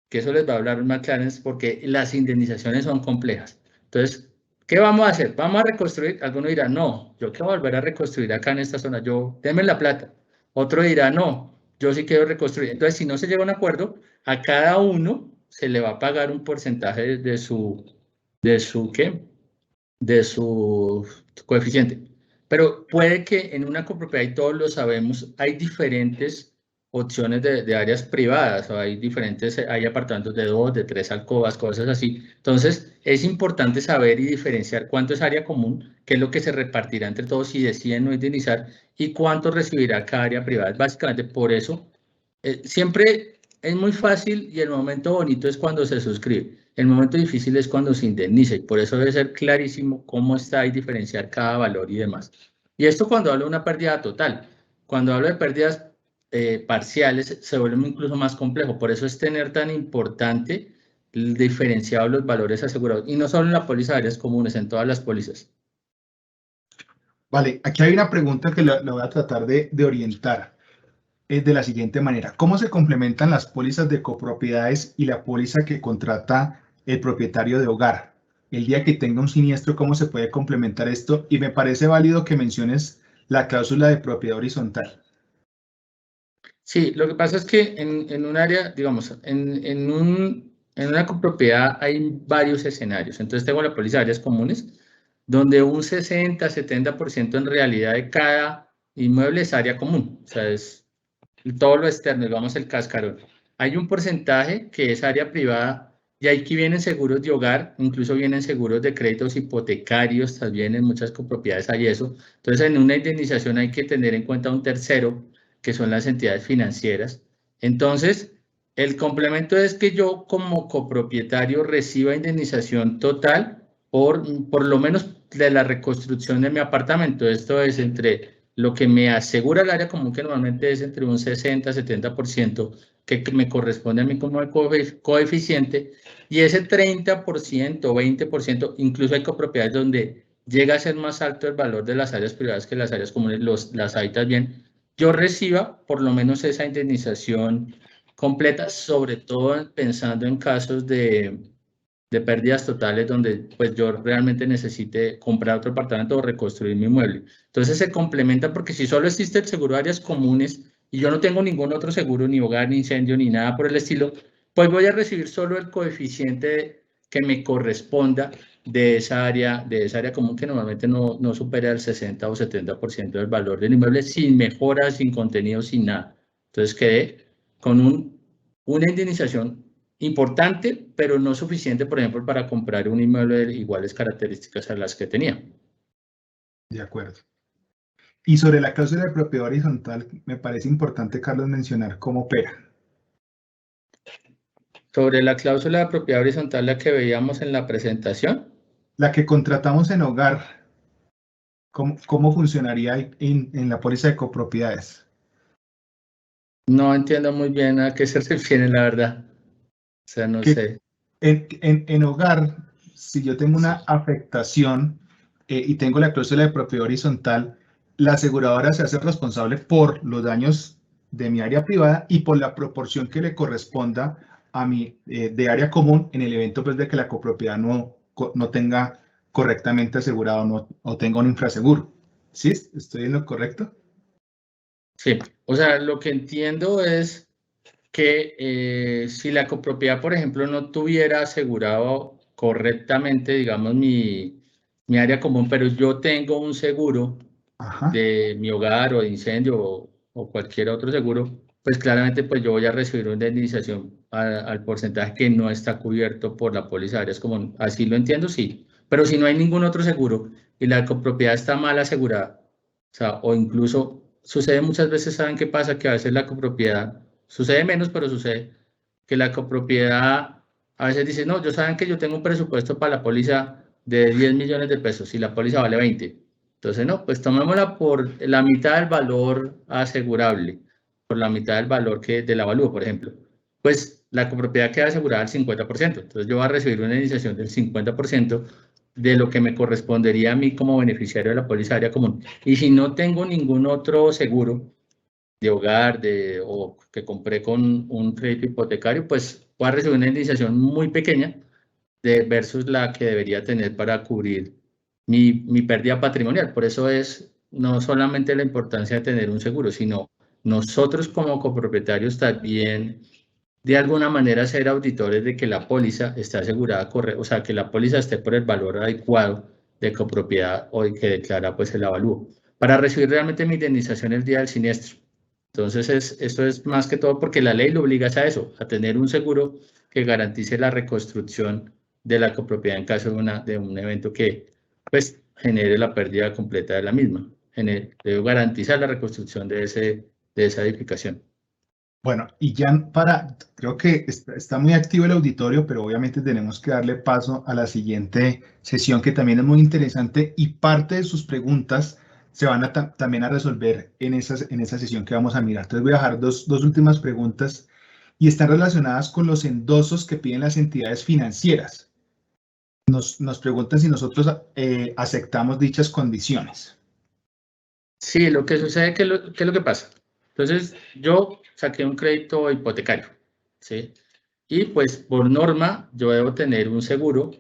que eso les va a hablar más claro porque las indemnizaciones son complejas. Entonces, ¿qué vamos a hacer? ¿Vamos a reconstruir? Alguno dirá, no, yo quiero volver a reconstruir acá en esta zona, denme la plata. Otro dirá, no, yo sí quiero reconstruir. Entonces, si no se llega a un acuerdo, a cada uno se le va a pagar un porcentaje de su coeficiente. Pero puede que en una copropiedad, y todos lo sabemos, hay diferentes opciones de áreas privadas, o hay apartamentos de 2, de 3 alcobas, cosas así. Entonces, es importante saber y diferenciar cuánto es área común, qué es lo que se repartirá entre todos si deciden no indemnizar, y cuánto recibirá cada área privada. Básicamente, por eso, siempre es muy fácil y el momento bonito es cuando se suscribe. El momento difícil es cuando se indemniza y por eso debe ser clarísimo cómo está y diferenciar cada valor y demás. Y esto cuando hablo de una pérdida total. Cuando hablo de pérdidas parciales, se vuelve incluso más complejo. Por eso es tener tan importante el diferenciado de los valores asegurados. Y no solo en la póliza de áreas comunes, en todas las pólizas. Vale, aquí hay una pregunta que la voy a tratar de orientar. Es de la siguiente manera: ¿cómo se complementan las pólizas de copropiedades y la póliza que contrata el propietario de hogar? El día que tenga un siniestro, ¿cómo se puede complementar esto? Y me parece válido que menciones la cláusula de propiedad horizontal. Sí, lo que pasa es que en un área, digamos, en una copropiedad hay varios escenarios. Entonces tengo la póliza de áreas comunes, donde un 60-70% en realidad de cada inmueble es área común. O sea, es todo lo externo, digamos el cascarón. Hay un porcentaje que es área privada y aquí vienen seguros de hogar, incluso vienen seguros de créditos hipotecarios, también en muchas copropiedades hay eso. Entonces, en una indemnización hay que tener en cuenta un tercero, que son las entidades financieras. Entonces, el complemento es que yo como copropietario reciba indemnización total por lo menos de la reconstrucción de mi apartamento. Esto es entre lo que me asegura el área común, que normalmente es entre un 60-70%, que me corresponde a mí como coeficiente, y ese 30%, 20%, incluso hay copropiedades donde llega a ser más alto el valor de las áreas privadas que las áreas comunes, las hábitats bien, yo reciba por lo menos esa indemnización completa, sobre todo pensando en casos de pérdidas totales donde pues yo realmente necesite comprar otro apartamento o reconstruir mi inmueble. Entonces se complementa porque si solo existe el seguro de áreas comunes y yo no tengo ningún otro seguro, ni hogar, ni incendio, ni nada por el estilo, pues voy a recibir solo el coeficiente que me corresponda de esa área común, que normalmente no supera el 60 o 70% del valor del inmueble, sin mejoras, sin contenido, sin nada. Entonces quedé con una indemnización importante, pero no suficiente, por ejemplo, para comprar un inmueble de iguales características a las que tenía. De acuerdo. Y sobre la cláusula de propiedad horizontal, me parece importante, Carlos, mencionar cómo opera. Sobre la cláusula de propiedad horizontal, la que veíamos en la presentación. La que contratamos en hogar, ¿cómo funcionaría en la póliza de copropiedades? No entiendo muy bien a qué se refiere, la verdad. O sea, no sé. En hogar, si yo tengo una afectación y tengo la cláusula de propiedad horizontal, la aseguradora se hace responsable por los daños de mi área privada y por la proporción que le corresponda a mi de área común en el evento pues, de que la copropiedad no tenga correctamente asegurado o tenga un infraseguro. ¿Sí? ¿Estoy en lo correcto? Sí, o sea, lo que entiendo es que si la copropiedad, por ejemplo, no tuviera asegurado correctamente, digamos, mi área común, pero yo tengo un seguro de mi hogar o de incendio o cualquier otro seguro, pues claramente pues yo voy a recibir una indemnización al porcentaje que no está cubierto por la póliza de áreas comunes. Así lo entiendo, sí. Pero si no hay ningún otro seguro y la copropiedad está mal asegurada, o sea, o incluso sucede muchas veces, ¿saben qué pasa? Que a veces la copropiedad, sucede menos, pero sucede que la copropiedad a veces dice, no, yo saben que yo tengo un presupuesto para la póliza de 10 millones de pesos y la póliza vale 20. Entonces, no, pues tomémosla por la mitad del valor asegurable, por la mitad del valor del avalúo, por ejemplo. Pues la copropiedad queda asegurada al 50%. Entonces, yo voy a recibir una indemnización del 50% de lo que me correspondería a mí como beneficiario de la póliza área común. Y si no tengo ningún otro seguro de hogar o que compré con un crédito hipotecario, pues voy a recibir una indemnización muy pequeña versus la que debería tener para cubrir mi pérdida patrimonial. Por eso es no solamente la importancia de tener un seguro, sino nosotros como copropietarios también de alguna manera ser auditores de que la póliza esté asegurada, o sea, que la póliza esté por el valor adecuado de copropiedad o que declara pues el avalúo, para recibir realmente mi indemnización el día del siniestro. Entonces, esto es más que todo porque la ley lo obliga a eso, a tener un seguro que garantice la reconstrucción de la copropiedad en caso de un evento que pues genere la pérdida completa de la misma. Debe garantizar la reconstrucción de esa edificación. Bueno, y ya creo que está muy activo el auditorio, pero obviamente tenemos que darle paso a la siguiente sesión que también es muy interesante y parte de sus preguntas se van a también a resolver en esa sesión que vamos a mirar. Entonces voy a dejar dos últimas preguntas y están relacionadas con los endosos que piden las entidades financieras. Nos preguntan si nosotros aceptamos dichas condiciones. Sí, lo que sucede, ¿qué es lo que pasa? Entonces, yo saqué un crédito hipotecario, ¿sí? Y pues por norma yo debo tener un seguro,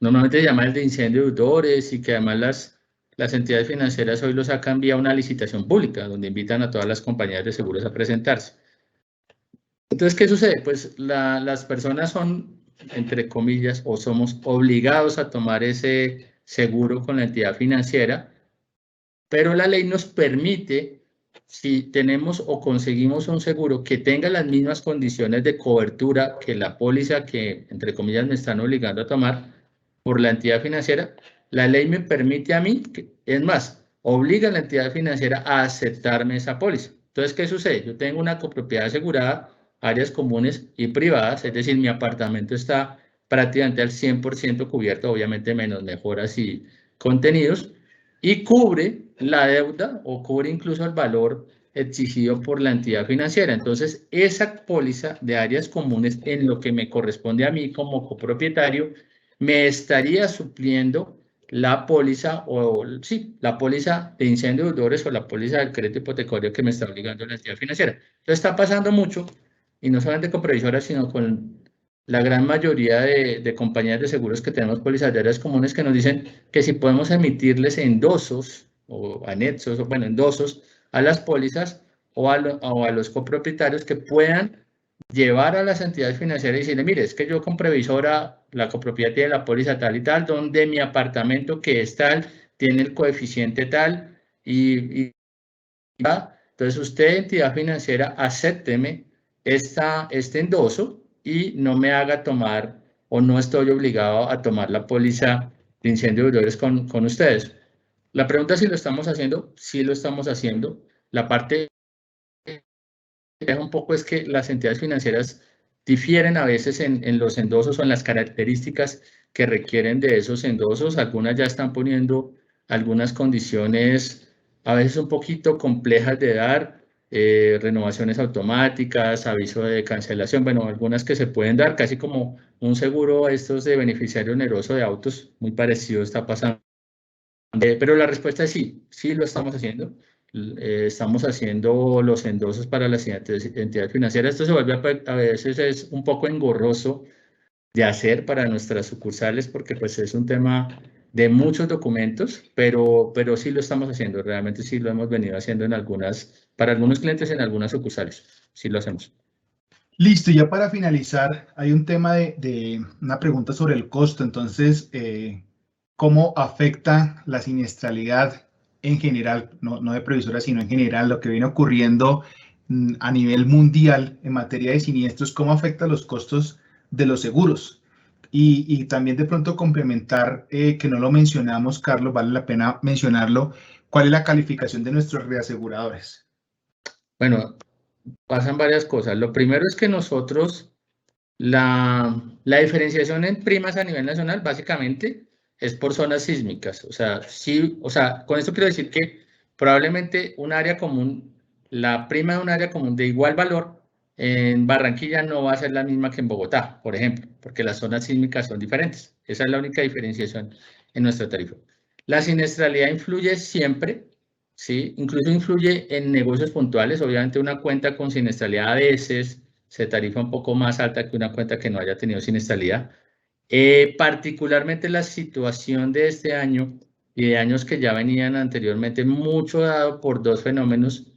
normalmente se llama el de incendio de deudores, y que además las entidades financieras hoy lo sacan vía una licitación pública, donde invitan a todas las compañías de seguros a presentarse. Entonces, ¿qué sucede? Pues las personas son, entre comillas, o somos obligados a tomar ese seguro con la entidad financiera, pero la ley nos permite, si tenemos o conseguimos un seguro que tenga las mismas condiciones de cobertura que la póliza que, entre comillas, me están obligando a tomar por la entidad financiera, la ley me permite a mí, es más, obliga a la entidad financiera a aceptarme esa póliza. Entonces, ¿qué sucede? Yo tengo una copropiedad asegurada, áreas comunes y privadas, es decir, mi apartamento está prácticamente al 100% cubierto, obviamente menos mejoras y contenidos, y cubre la deuda o cubre incluso el valor exigido por la entidad financiera. Entonces, esa póliza de áreas comunes, en lo que me corresponde a mí como copropietario, me estaría supliendo la póliza, la póliza de incendio de deudores o la póliza del crédito hipotecario que me está obligando la entidad financiera. Entonces, está pasando mucho, y no solamente con previsoras, sino con la gran mayoría de compañías de seguros que tenemos pólizas de áreas comunes, que nos dicen que si podemos emitirles endosos o anexos, o bueno, endosos a las pólizas o a los copropietarios, que puedan llevar a las entidades financieras y decirle, mire, es que yo con previsora, la copropiedad tiene la póliza tal y tal, donde mi apartamento que es tal, tiene el coeficiente tal, y ¿va? Entonces usted, entidad financiera, acépteme este endoso y no me haga tomar, o no estoy obligado a tomar la póliza de incendio de deudores con ustedes. La pregunta es si lo estamos haciendo. Sí lo estamos haciendo. La parte un poco es que las entidades financieras difieren a veces en los endosos o en las características que requieren de esos endosos. Algunas ya están poniendo algunas condiciones a veces un poquito complejas de dar, renovaciones automáticas, aviso de cancelación, bueno, algunas que se pueden dar, casi como un seguro estos de beneficiario oneroso de autos, muy parecido está pasando. Pero la respuesta es sí, sí lo estamos haciendo. Estamos haciendo los endosos para las entidades financieras. Esto se vuelve a veces es un poco engorroso de hacer para nuestras sucursales, porque pues es un tema de muchos documentos, pero sí lo estamos haciendo. Realmente sí lo hemos venido haciendo para algunos clientes en algunas sucursales. Sí lo hacemos. Listo, ya para finalizar, hay un tema de una pregunta sobre el costo. Entonces, ¿cómo afecta la siniestralidad en general, no de previsora, sino en general, lo que viene ocurriendo a nivel mundial en materia de siniestros? ¿Cómo afecta los costos de los seguros? Y también de pronto complementar, que no lo mencionamos, Carlos, vale la pena mencionarlo, ¿cuál es la calificación de nuestros reaseguradores? Bueno, pasan varias cosas. Lo primero es que nosotros, la diferenciación en primas a nivel nacional básicamente es por zonas sísmicas. O sea, sí, o sea, con esto quiero decir que probablemente un área común, la prima de un área común de igual valor en Barranquilla no va a ser la misma que en Bogotá, por ejemplo, porque las zonas sísmicas son diferentes. Esa es la única diferenciación en nuestra tarifa. La siniestralidad influye siempre, ¿sí? Incluso influye en negocios puntuales. Obviamente una cuenta con siniestralidad a veces se tarifa un poco más alta que una cuenta que no haya tenido siniestralidad. Particularmente la situación de este año y de años que ya venían anteriormente, mucho dado por dos fenómenos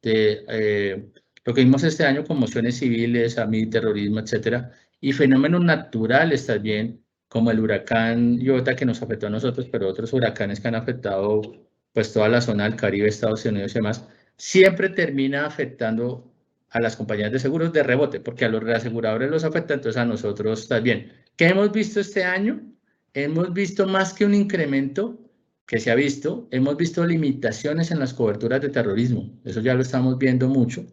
de lo que vimos este año, conmociones civiles, terrorismo, etcétera, y fenómenos naturales también, como el huracán Iota que nos afectó a nosotros, pero otros huracanes que han afectado pues toda la zona del Caribe, Estados Unidos y demás, siempre termina afectando a las compañías de seguros de rebote, porque a los reaseguradores los afecta, entonces a nosotros también. ¿Qué hemos visto este año? Hemos visto más que un incremento que se ha visto, hemos visto limitaciones en las coberturas de terrorismo. Eso ya lo estamos viendo mucho.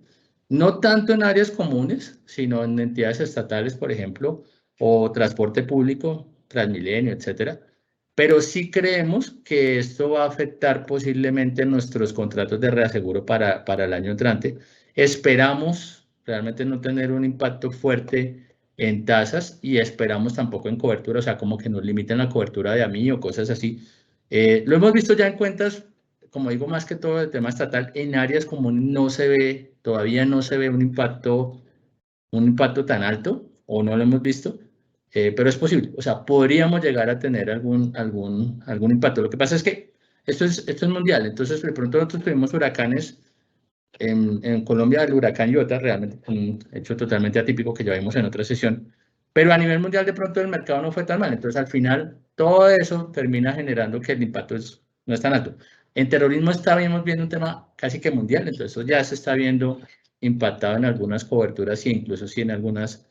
No tanto en áreas comunes, sino en entidades estatales, por ejemplo, o transporte público, Transmilenio, etcétera. pero sí creemos que esto va a afectar posiblemente nuestros contratos de reaseguro para el año entrante. Esperamos realmente no tener un impacto fuerte en tasas y esperamos tampoco en cobertura, o sea, como que nos limiten la cobertura de AMI o cosas así. Lo hemos visto ya en cuentas, como digo, más que todo el tema estatal, en áreas como no se ve, todavía no se ve un impacto tan alto, o no lo hemos visto, pero es posible. O sea, podríamos llegar a tener algún impacto. Lo que pasa es que esto es mundial, entonces de pronto nosotros tuvimos huracanes en Colombia, el huracán Iota, realmente un hecho totalmente atípico que ya vimos en otra sesión, pero a nivel mundial de pronto el mercado no fue tan mal, entonces al final todo eso termina generando que el impacto no es tan alto. En terrorismo estábamos viendo un tema casi que mundial, entonces eso ya se está viendo impactado en algunas coberturas e incluso sí en algunas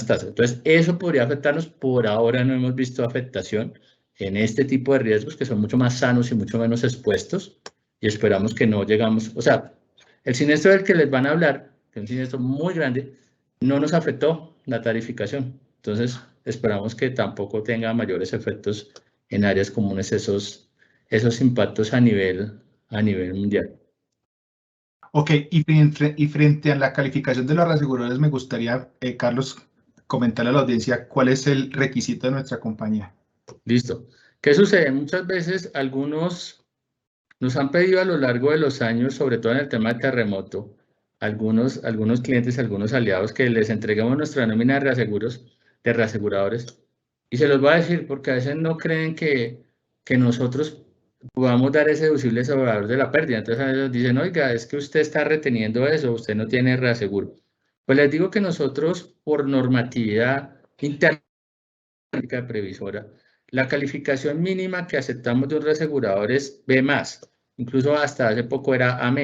tasas. Entonces eso podría afectarnos, por ahora no hemos visto afectación en este tipo de riesgos que son mucho más sanos y mucho menos expuestos y esperamos que no llegamos, o sea, el siniestro del que les van a hablar, que es un siniestro muy grande, no nos afectó la tarificación. Entonces, esperamos que tampoco tenga mayores efectos en áreas comunes esos impactos a nivel mundial. Ok, y frente a la calificación de los reaseguradores, me gustaría, Carlos, comentarle a la audiencia cuál es el requisito de nuestra compañía. Listo. ¿Qué sucede? Muchas veces algunos nos han pedido a lo largo de los años, sobre todo en el tema de terremoto, algunos clientes, algunos aliados, que les entreguemos nuestra nómina de reaseguradores, y se los voy a decir porque a veces no creen que nosotros podamos dar ese deducible asegurador de la pérdida. Entonces a veces dicen, oiga, es que usted está reteniendo eso, usted no tiene reaseguro. Pues les digo que nosotros, por normatividad interna previsora, la calificación mínima que aceptamos de un reasegurador es B+, incluso hasta hace poco era A-.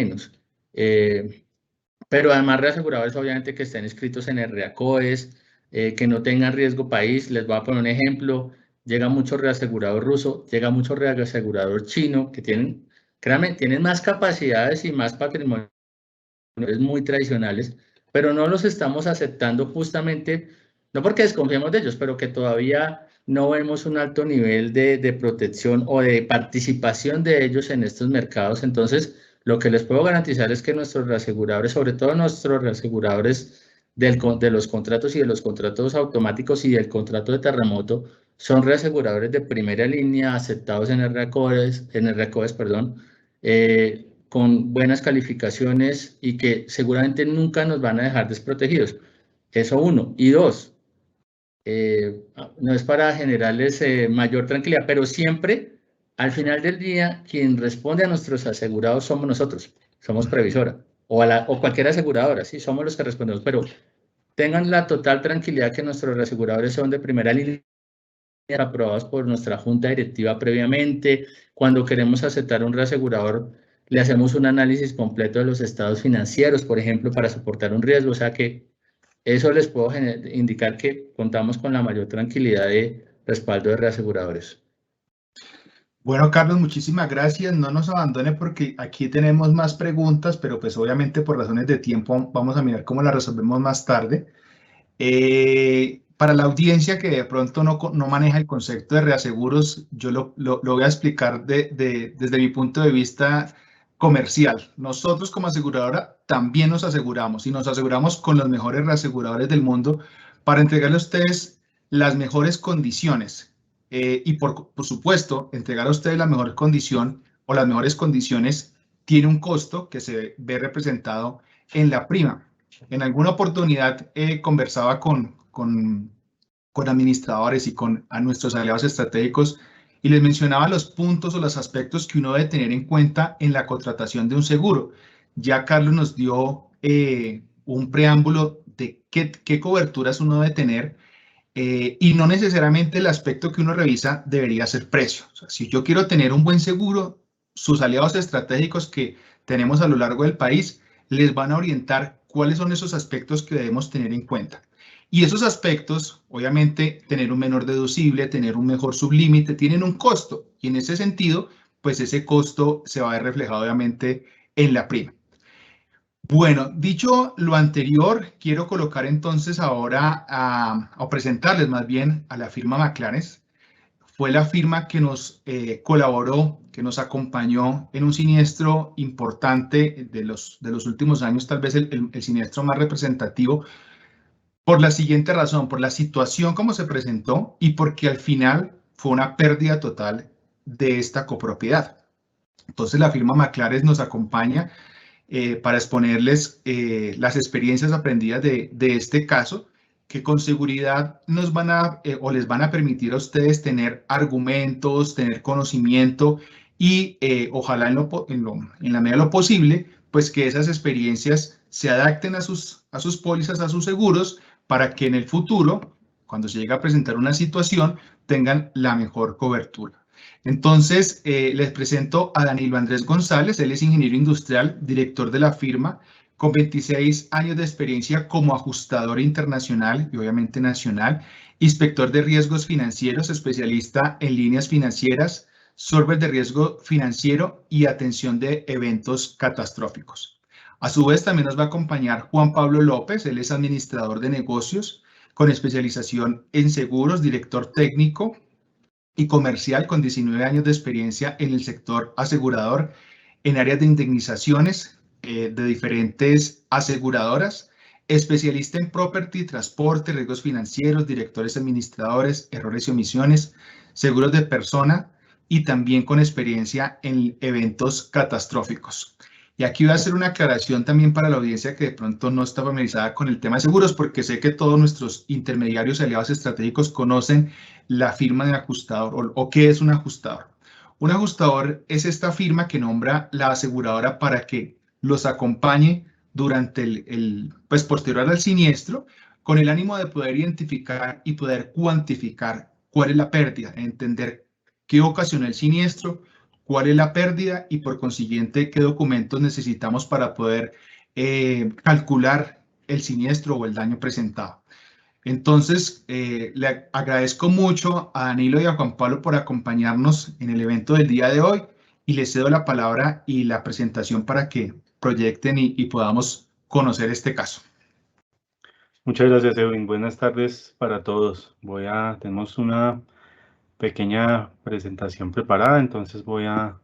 Pero además reaseguradores obviamente que estén inscritos en el REACOES, que no tengan riesgo país. Les voy a poner un ejemplo, llega mucho reasegurador ruso, llega mucho reasegurador chino, que créanme, tienen más capacidades y más patrimonio muy tradicionales, pero no los estamos aceptando justamente, no porque desconfiemos de ellos, pero que todavía no vemos un alto nivel de protección o de participación de ellos en estos mercados. Entonces, lo que les puedo garantizar es que nuestros reaseguradores, sobre todo nuestros reaseguradores de los contratos y de los contratos automáticos y del contrato de terremoto, son reaseguradores de primera línea aceptados en el REACOES, perdón, con buenas calificaciones y que seguramente nunca nos van a dejar desprotegidos. Eso uno. Y dos, no es para generarles mayor tranquilidad, pero siempre, al final del día, quien responde a nuestros asegurados somos nosotros, somos previsora, o cualquier aseguradora, sí, somos los que respondemos, pero tengan la total tranquilidad que nuestros reaseguradores son de primera línea, aprobados por nuestra junta directiva previamente. Cuando queremos aceptar un reasegurador, le hacemos un análisis completo de los estados financieros, por ejemplo, para soportar un riesgo. O sea que eso les puedo indicar que contamos con la mayor tranquilidad de respaldo de reaseguradores. Bueno, Carlos, muchísimas gracias. No nos abandone porque aquí tenemos más preguntas, pero pues obviamente por razones de tiempo vamos a mirar cómo las resolvemos más tarde. Para la audiencia que de pronto no maneja el concepto de reaseguros, yo lo voy a explicar desde mi punto de vista comercial. Nosotros como aseguradora también nos aseguramos y nos aseguramos con los mejores reaseguradores del mundo para entregarle a ustedes las mejores condiciones y por supuesto entregar a ustedes la mejor condición o las mejores condiciones tiene un costo que se ve representado en la prima. En alguna oportunidad conversaba con administradores y a nuestros aliados estratégicos y les mencionaba los puntos o los aspectos que uno debe tener en cuenta en la contratación de un seguro. Ya Carlos nos dio un preámbulo de qué coberturas uno debe tener y no necesariamente el aspecto que uno revisa debería ser precio. O sea, si yo quiero tener un buen seguro, sus aliados estratégicos que tenemos a lo largo del país les van a orientar cuáles son esos aspectos que debemos tener en cuenta. Y esos aspectos, obviamente, tener un menor deducible, tener un mejor sublímite, tienen un costo. Y en ese sentido, pues ese costo se va a ver reflejado, obviamente, en la prima. Bueno, dicho lo anterior, quiero colocar entonces ahora o presentarles más bien a la firma McLaren. fue la firma que nos colaboró, que nos acompañó en un siniestro importante de los últimos años, tal vez el siniestro más representativo, por la siguiente razón, por la situación como se presentó y porque al final fue una pérdida total de esta copropiedad. Entonces la firma McClares nos acompaña para exponerles las experiencias aprendidas de este caso, que con seguridad nos van a o les van a permitir a ustedes tener argumentos, tener conocimiento y ojalá en la medida de lo posible, pues que esas experiencias se adapten a sus pólizas, a sus seguros, para que en el futuro, cuando se llegue a presentar una situación, tengan la mejor cobertura. Entonces, les presento a Danilo Andrés González. Él es ingeniero industrial, director de la firma, con 26 años de experiencia como ajustador internacional y obviamente nacional, inspector de riesgos financieros, especialista en líneas financieras, absorber de riesgo financiero y atención de eventos catastróficos. A su vez, también nos va a acompañar Juan Pablo López. Él es administrador de negocios con especialización en seguros, director técnico y comercial con 19 años de experiencia en el sector asegurador en áreas de indemnizaciones de diferentes aseguradoras, especialista en property, transporte, riesgos financieros, directores administradores, errores y omisiones, seguros de persona y también con experiencia en eventos catastróficos. Y aquí voy a hacer una aclaración también para la audiencia que de pronto no está familiarizada con el tema de seguros, porque sé que todos nuestros intermediarios y aliados estratégicos conocen la firma de ajustador o qué es un ajustador. Un ajustador es esta firma que nombra la aseguradora para que los acompañe durante pues posterior al siniestro, con el ánimo de poder identificar y poder cuantificar cuál es la pérdida, entender qué ocasionó el siniestro, cuál es la pérdida y por consiguiente qué documentos necesitamos para poder calcular el siniestro o el daño presentado. Entonces, le agradezco mucho a Danilo y a Juan Pablo por acompañarnos en el evento del día de hoy y les cedo la palabra y la presentación para que proyecten y podamos conocer este caso. Muchas gracias, Edwin. Buenas tardes para todos. Tenemos una pequeña presentación preparada, entonces voy a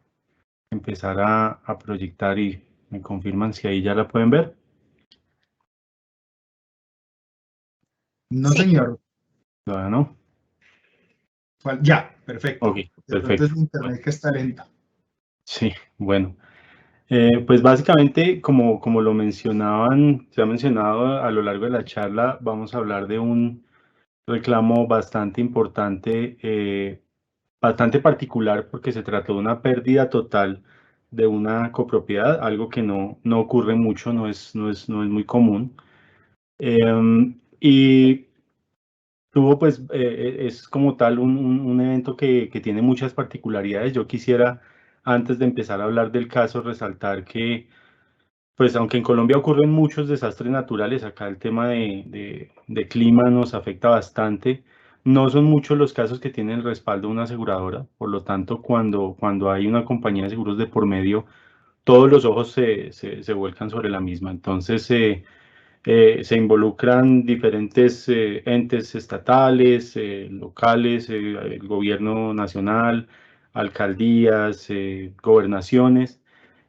empezar a proyectar y me confirman si ahí ya la pueden ver. No, señor. ¿Todavía no? Ya, perfecto. Ok, perfecto. Es internet que está lenta. Sí, bueno. Pues básicamente, como lo mencionaban, se ha mencionado a lo largo de la charla, vamos a hablar de un reclamo bastante importante, bastante particular, porque se trató de una pérdida total de una copropiedad, algo que no ocurre mucho, no es muy común. Y tuvo, pues, es como tal un evento que tiene muchas particularidades. Yo quisiera, antes de empezar a hablar del caso, resaltar que, pues, aunque en Colombia ocurren muchos desastres naturales, acá el tema de clima nos afecta bastante. No son muchos los casos que tienen el respaldo de una aseguradora, por lo tanto, cuando hay una compañía de seguros de por medio, todos los ojos se vuelcan sobre la misma. Entonces, se involucran diferentes entes estatales, locales, el gobierno nacional, alcaldías, gobernaciones,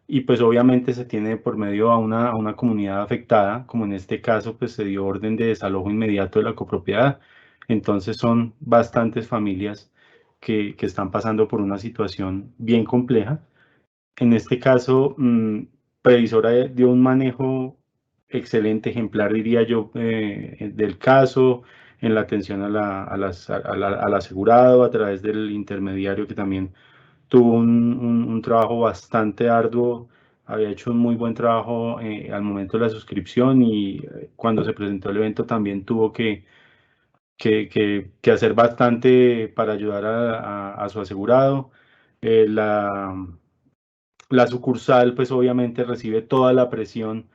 y pues obviamente se tiene por medio a una comunidad afectada, como en este caso pues se dio orden de desalojo inmediato de la copropiedad. Entonces son bastantes familias que están pasando por una situación bien compleja. En este caso, Previsora dio un manejo excelente, ejemplar, diría yo, del caso, en la atención al asegurado a través del intermediario, que también tuvo un trabajo bastante arduo, había hecho un muy buen trabajo al momento de la suscripción, y cuando se presentó el evento también tuvo que hacer bastante para ayudar a su asegurado. La sucursal, pues obviamente recibe toda la presión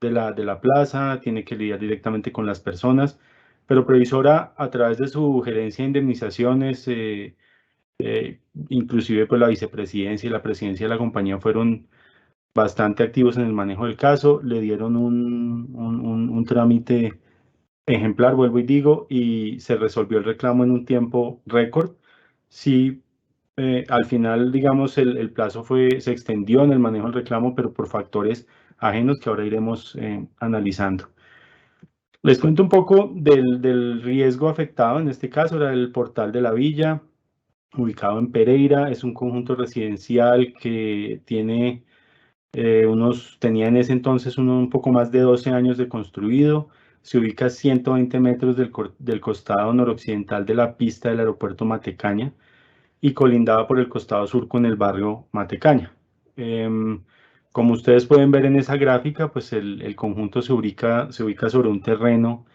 de la plaza, tiene que lidiar directamente con las personas, pero Previsora, a través de su gerencia de indemnizaciones, inclusive pues la vicepresidencia y la presidencia de la compañía fueron bastante activos en el manejo del caso, le dieron un trámite ejemplar, vuelvo y digo, y se resolvió el reclamo en un tiempo récord. sí, al final, digamos, el plazo se extendió en el manejo del reclamo, pero por factores ajenos que ahora iremos analizando. Les cuento un poco del riesgo afectado. En este caso era el Portal de la Villa, ubicado en Pereira. Es un conjunto residencial que tenía en ese entonces un poco más de 12 años de construido. Se ubica a 120 metros del costado noroccidental de la pista del aeropuerto Matecaña y colindaba por el costado sur con el barrio Matecaña. Como ustedes pueden ver en esa gráfica, pues el conjunto se ubica sobre un terreno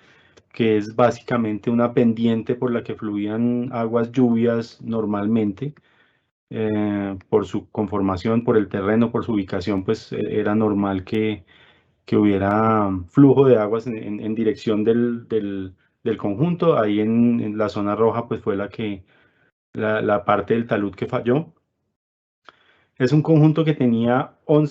que es básicamente una pendiente por la que fluían aguas lluvias normalmente. Por su conformación, por el terreno, por su ubicación, pues era normal que hubiera flujo de aguas en dirección del conjunto. Ahí en la zona roja, pues fue la parte del talud que falló. Es un conjunto que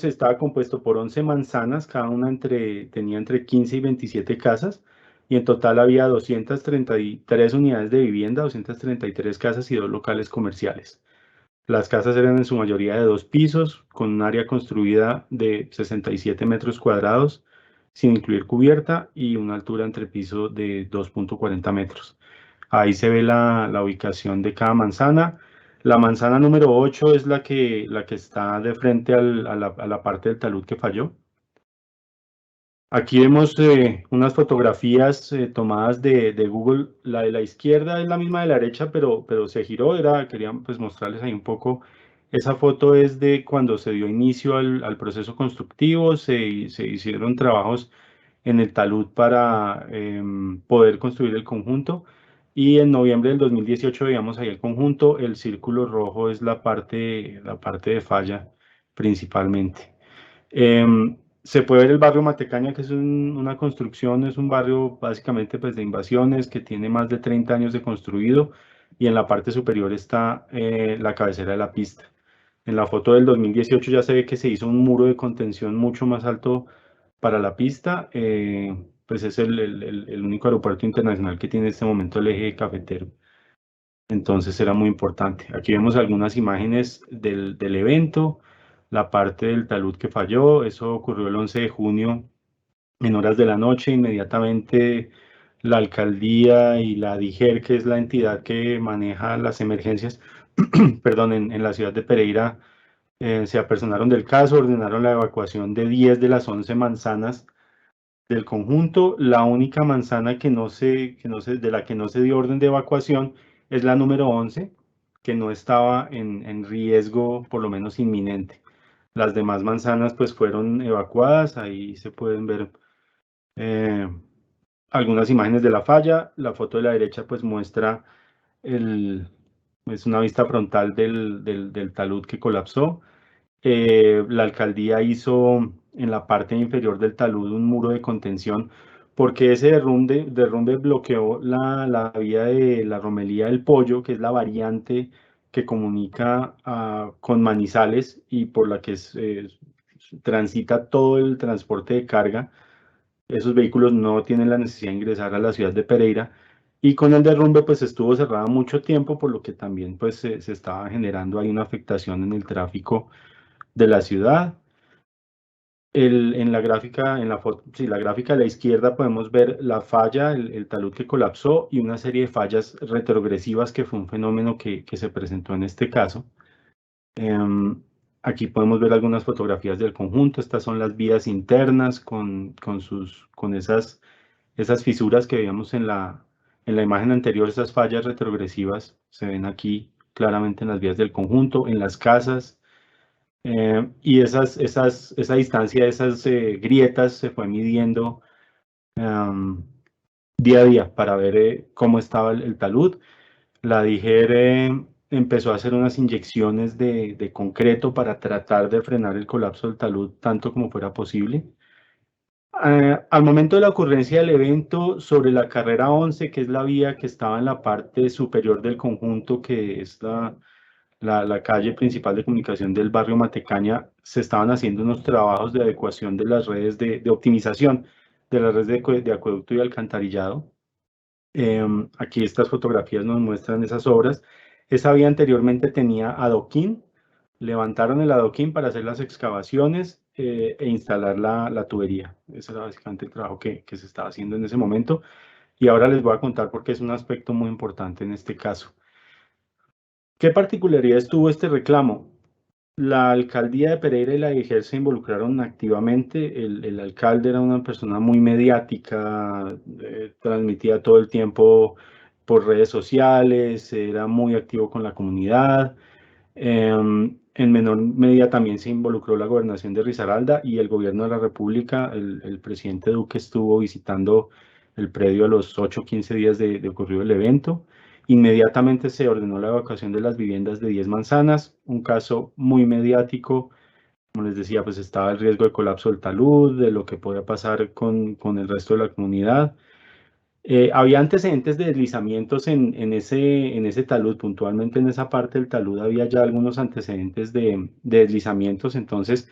estaba compuesto por 11 manzanas, cada una tenía entre 15 y 27 casas, y en total había 233 unidades de vivienda, 233 casas y 2 locales comerciales. Las casas eran en su mayoría de 2 pisos, con un área construida de 67 metros cuadrados, sin incluir cubierta, y una altura entre piso de 2.40 metros. Ahí se ve la ubicación de cada manzana. La manzana número 8 es la que está de frente a la parte del talud que falló. Aquí vemos unas fotografías tomadas de Google. La de la izquierda es la misma de la derecha, pero se giró. Quería pues mostrarles ahí un poco. Esa foto es de cuando se dio inicio al proceso constructivo. Se hicieron trabajos en el talud para poder construir el conjunto. Y en noviembre del 2018 veíamos ahí el conjunto. El círculo rojo es la parte de falla principalmente. Se puede ver el barrio Matecaña, que es una construcción, es un barrio básicamente pues, de invasiones, que tiene más de 30 años de construido, y en la parte superior está la cabecera de la pista. En la foto del 2018 ya se ve que se hizo un muro de contención mucho más alto para la pista, pues es el único aeropuerto internacional que tiene en este momento el eje cafetero. Entonces era muy importante. Aquí vemos algunas imágenes del evento, la parte del talud que falló. Eso ocurrió el 11 de junio en horas de la noche. Inmediatamente la alcaldía y la DIGER, que es la entidad que maneja las emergencias, perdón, en la ciudad de Pereira, se apersonaron del caso, ordenaron la evacuación de 10 de las 11 manzanas del conjunto. La única manzana de la que no se dio orden de evacuación es la número 11, que no estaba en riesgo, por lo menos inminente. Las demás manzanas pues fueron evacuadas. Ahí se pueden ver algunas imágenes de la falla. La foto de la derecha pues muestra es una vista frontal del talud que colapsó. La alcaldía hizo en la parte inferior del talud un muro de contención, porque ese derrumbe bloqueó la vía de la Romelía del Pollo, que es la variante que comunica con Manizales y por la que transita todo el transporte de carga. Esos vehículos no tienen la necesidad de ingresar a la ciudad de Pereira, y con el derrumbe pues estuvo cerrada mucho tiempo, por lo que también pues se estaba generando ahí una afectación en el tráfico de la ciudad. En la gráfica, la gráfica a la izquierda podemos ver la falla, el talud que colapsó, y una serie de fallas retrogresivas, que fue un fenómeno que se presentó en este caso. Aquí podemos ver algunas fotografías del conjunto. Estas son las vías internas con esas fisuras que veíamos en la imagen anterior. Esas fallas retrogresivas se ven aquí claramente en las vías del conjunto, en las casas. Y esa distancia, esas grietas se fue midiendo día a día para ver cómo estaba el talud. La DIGER empezó a hacer unas inyecciones de concreto para tratar de frenar el colapso del talud tanto como fuera posible. Al momento de la ocurrencia del evento, sobre la carrera 11, que es la vía que estaba en la parte superior del conjunto, que es la calle principal de comunicación del barrio Matecaña, se estaban haciendo unos trabajos de adecuación de las redes de optimización de las redes de acueducto y alcantarillado. Aquí estas fotografías nos muestran esas obras. Esa vía anteriormente tenía adoquín, levantaron el adoquín para hacer las excavaciones e instalar la tubería. Ese era básicamente el trabajo que se estaba haciendo en ese momento. Y ahora les voy a contar por qué es un aspecto muy importante en este caso. ¿Qué particularidades tuvo este reclamo? La alcaldía de Pereira y la DIGER se involucraron activamente. El alcalde era una persona muy mediática, transmitía todo el tiempo por redes sociales, era muy activo con la comunidad. En menor medida también se involucró la gobernación de Risaralda y el gobierno de la República. El presidente Duque estuvo visitando el predio a los 8 o 15 días de ocurrido el evento. Inmediatamente se ordenó la evacuación de las viviendas de 10 manzanas, un caso muy mediático. Como les decía, pues estaba el riesgo de colapso del talud, de lo que podía pasar con el resto de la comunidad. Había antecedentes de deslizamientos en ese talud, puntualmente en esa parte del talud había ya algunos antecedentes de deslizamientos. Entonces,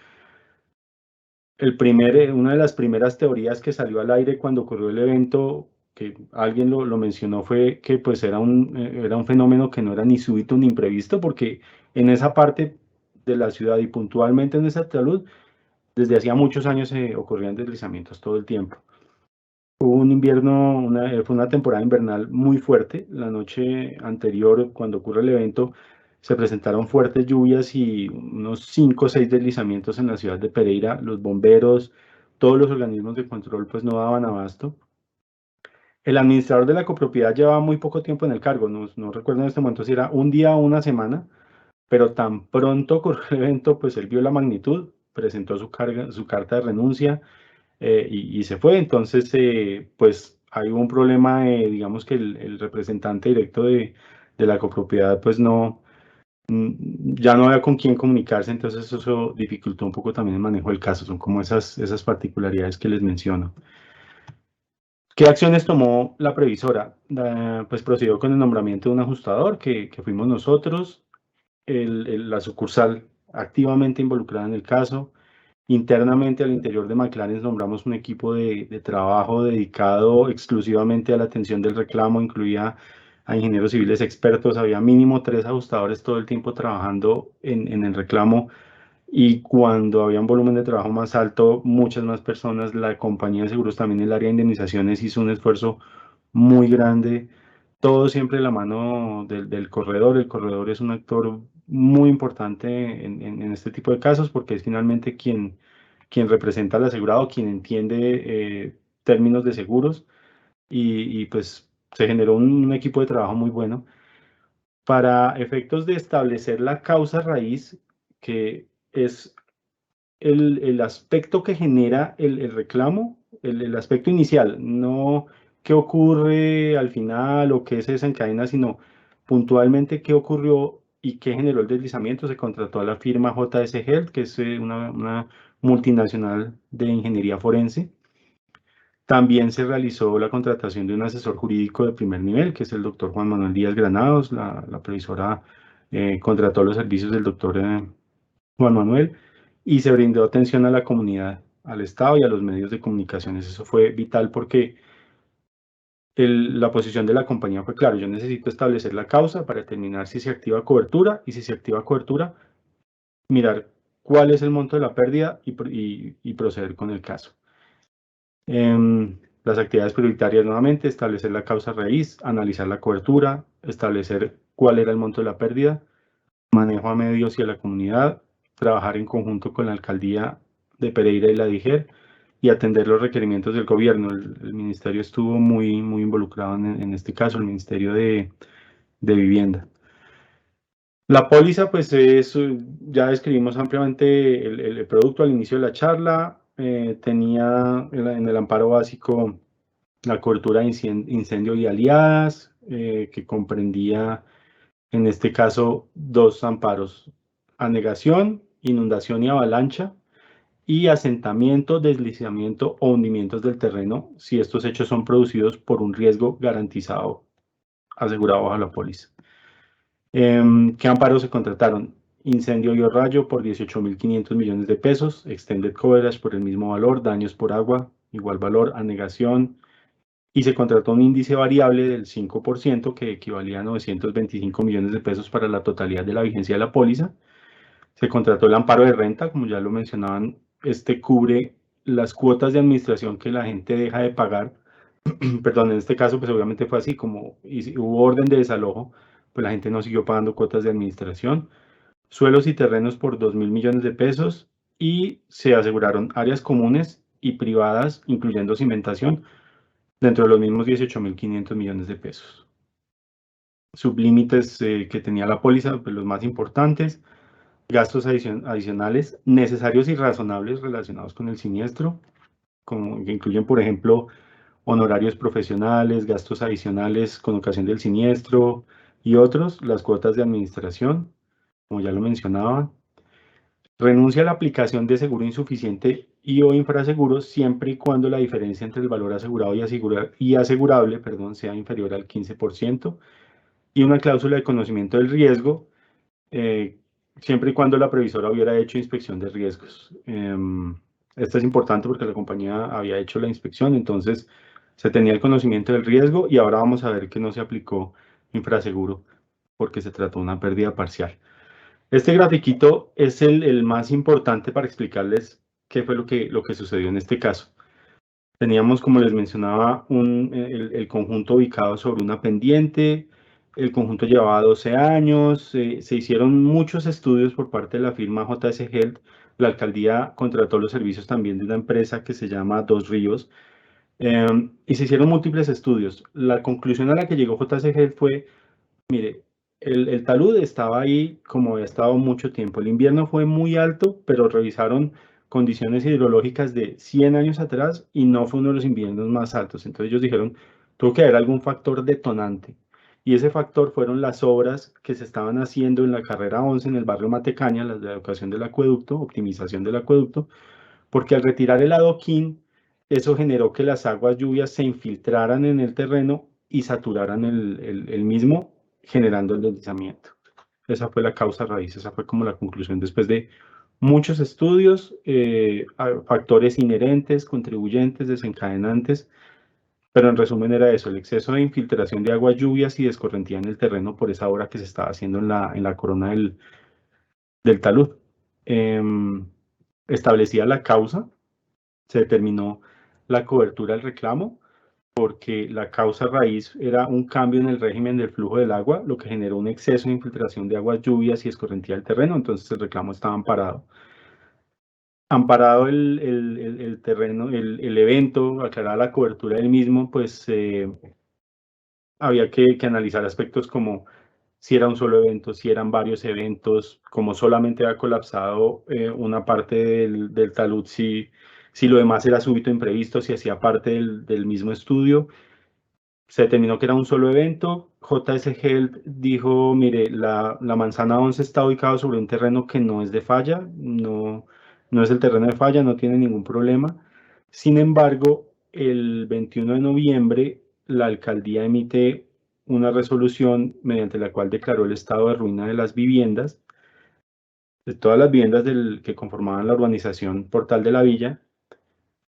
una de las primeras teorías que salió al aire cuando ocurrió el evento, que alguien lo mencionó, fue que pues era un fenómeno que no era ni súbito ni imprevisto, porque en esa parte de la ciudad y puntualmente en ese talud, desde hacía muchos años ocurrían deslizamientos todo el tiempo. Hubo un invierno, fue una temporada invernal muy fuerte. La noche anterior, cuando ocurre el evento, se presentaron fuertes lluvias y unos 5 o 6 deslizamientos en la ciudad de Pereira. Los bomberos, todos los organismos de control, pues no daban abasto. El administrador de la copropiedad llevaba muy poco tiempo en el cargo. No recuerdo en este momento si era un día o una semana, pero tan pronto ocurrió el evento, pues él vio la magnitud, presentó su carta de renuncia. Y se fue. Entonces, pues ahí hubo un problema, digamos que el representante directo de la copropiedad, pues ya no había con quién comunicarse, entonces eso dificultó un poco también el manejo del caso. Son como esas particularidades que les menciono. ¿Qué acciones tomó la previsora? Pues procedió con el nombramiento de un ajustador, que fuimos nosotros, la sucursal activamente involucrada en el caso. Internamente al interior de McLaren nombramos un equipo de trabajo dedicado exclusivamente a la atención del reclamo, incluía a ingenieros civiles expertos, había mínimo 3 ajustadores todo el tiempo trabajando en el reclamo, y cuando había un volumen de trabajo más alto, muchas más personas. La compañía de seguros, también el área de indemnizaciones, hizo un esfuerzo muy grande, todo siempre de la mano del corredor. El corredor es un actor muy importante en este tipo de casos, porque es finalmente quien representa al asegurado, quien entiende términos de seguros, y pues se generó un equipo de trabajo muy bueno para efectos de establecer la causa raíz, que es el aspecto que genera el reclamo, el aspecto inicial, no qué ocurre al final o qué se desencadena, sino puntualmente qué ocurrió y qué generó el deslizamiento. Se contrató a la firma JS Health, que es una multinacional de ingeniería forense. También se realizó la contratación de un asesor jurídico de primer nivel, que es el doctor Juan Manuel Díaz Granados. La previsora contrató los servicios del doctor Juan Manuel, y se brindó atención a la comunidad, al Estado y a los medios de comunicaciones. Eso fue vital porque la posición de la compañía fue clara: yo necesito establecer la causa para determinar si se activa cobertura, y si se activa cobertura, mirar cuál es el monto de la pérdida y proceder con el caso. Las actividades prioritarias, nuevamente, establecer la causa raíz, analizar la cobertura, establecer cuál era el monto de la pérdida, manejo a medios y a la comunidad, trabajar en conjunto con la alcaldía de Pereira y la DIGER, y atender los requerimientos del gobierno. El ministerio estuvo muy involucrado en este caso, el Ministerio de Vivienda. La póliza, pues ya describimos ampliamente el producto al inicio de la charla. Tenía en el amparo básico la cobertura de incendio y aliadas, que comprendía en este caso 2 amparos: anegación, inundación y avalancha, y asentamiento, deslizamiento o hundimientos del terreno, si estos hechos son producidos por un riesgo garantizado asegurado bajo la póliza. ¿Qué amparos se contrataron? Incendio y rayo por 18.500 millones de pesos, extended coverage por el mismo valor, daños por agua, igual valor, anegación, y se contrató un índice variable del 5% que equivalía a 925 millones de pesos para la totalidad de la vigencia de la póliza. Se contrató el amparo de renta, como ya lo mencionaban, este cubre las cuotas de administración que la gente deja de pagar. Perdón, en este caso pues obviamente fue así, como hubo orden de desalojo, pues la gente no siguió pagando cuotas de administración. Suelos y terrenos por 2.000 millones de pesos y se aseguraron áreas comunes y privadas, incluyendo cimentación, dentro de los mismos 18.500 millones de pesos. Sublímites que tenía la póliza, pues los más importantes, gastos adicionales necesarios y razonables relacionados con el siniestro, como que incluyen, por ejemplo, honorarios profesionales, gastos adicionales con ocasión del siniestro y otros, las cuotas de administración, como ya lo mencionaba. Renuncia a la aplicación de seguro insuficiente y o infraseguro siempre y cuando la diferencia entre el valor asegurado y asegurable, perdón, sea inferior al 15%, y una cláusula de conocimiento del riesgo, siempre y cuando la previsora hubiera hecho inspección de riesgos. Esto es importante porque la compañía había hecho la inspección, entonces se tenía el conocimiento del riesgo y ahora vamos a ver que no se aplicó infraseguro porque se trató de una pérdida parcial. Este grafiquito es el más importante para explicarles qué fue lo que sucedió en este caso. Teníamos, como les mencionaba, el conjunto ubicado sobre una pendiente. El conjunto llevaba 12 años. Se hicieron muchos estudios por parte de la firma JS Health. La alcaldía contrató los servicios también de una empresa que se llama Dos Ríos. Y se hicieron múltiples estudios. La conclusión a la que llegó JS Health fue, mire, el talud estaba ahí como había estado mucho tiempo. El invierno fue muy alto, pero revisaron condiciones hidrológicas de 100 años atrás y no fue uno de los inviernos más altos. Entonces ellos dijeron, tuvo que haber algún factor detonante. Y ese factor fueron las obras que se estaban haciendo en la carrera 11 en el barrio Matecaña, la de educación del acueducto, optimización del acueducto, porque al retirar el adoquín, eso generó que las aguas lluvias se infiltraran en el terreno y saturaran el mismo, generando el deslizamiento. Esa fue la causa raíz, esa fue como la conclusión después de muchos estudios, factores inherentes, contribuyentes, desencadenantes, pero en resumen era eso, el exceso de infiltración de aguas lluvias y de escorrentía en el terreno por esa obra que se estaba haciendo en la corona del talud. Establecida la causa, se determinó la cobertura del reclamo porque la causa raíz era un cambio en el régimen del flujo del agua, lo que generó un exceso de infiltración de aguas lluvias y escorrentía del terreno, entonces el reclamo estaba amparado. Amparado el terreno, el evento, aclarada la cobertura del mismo, pues había que analizar aspectos como si era un solo evento, si eran varios eventos, como solamente había colapsado una parte del talud, si lo demás era súbito imprevisto, si hacía parte del mismo estudio. Se determinó que era un solo evento. JS Health dijo, mire, la manzana 11 está ubicada sobre un terreno que no es de falla, no es el terreno de falla, no tiene ningún problema. Sin embargo, el 21 de noviembre, la alcaldía emite una resolución mediante la cual declaró el estado de ruina de las viviendas, de todas las viviendas que conformaban la urbanización Portal de la Villa,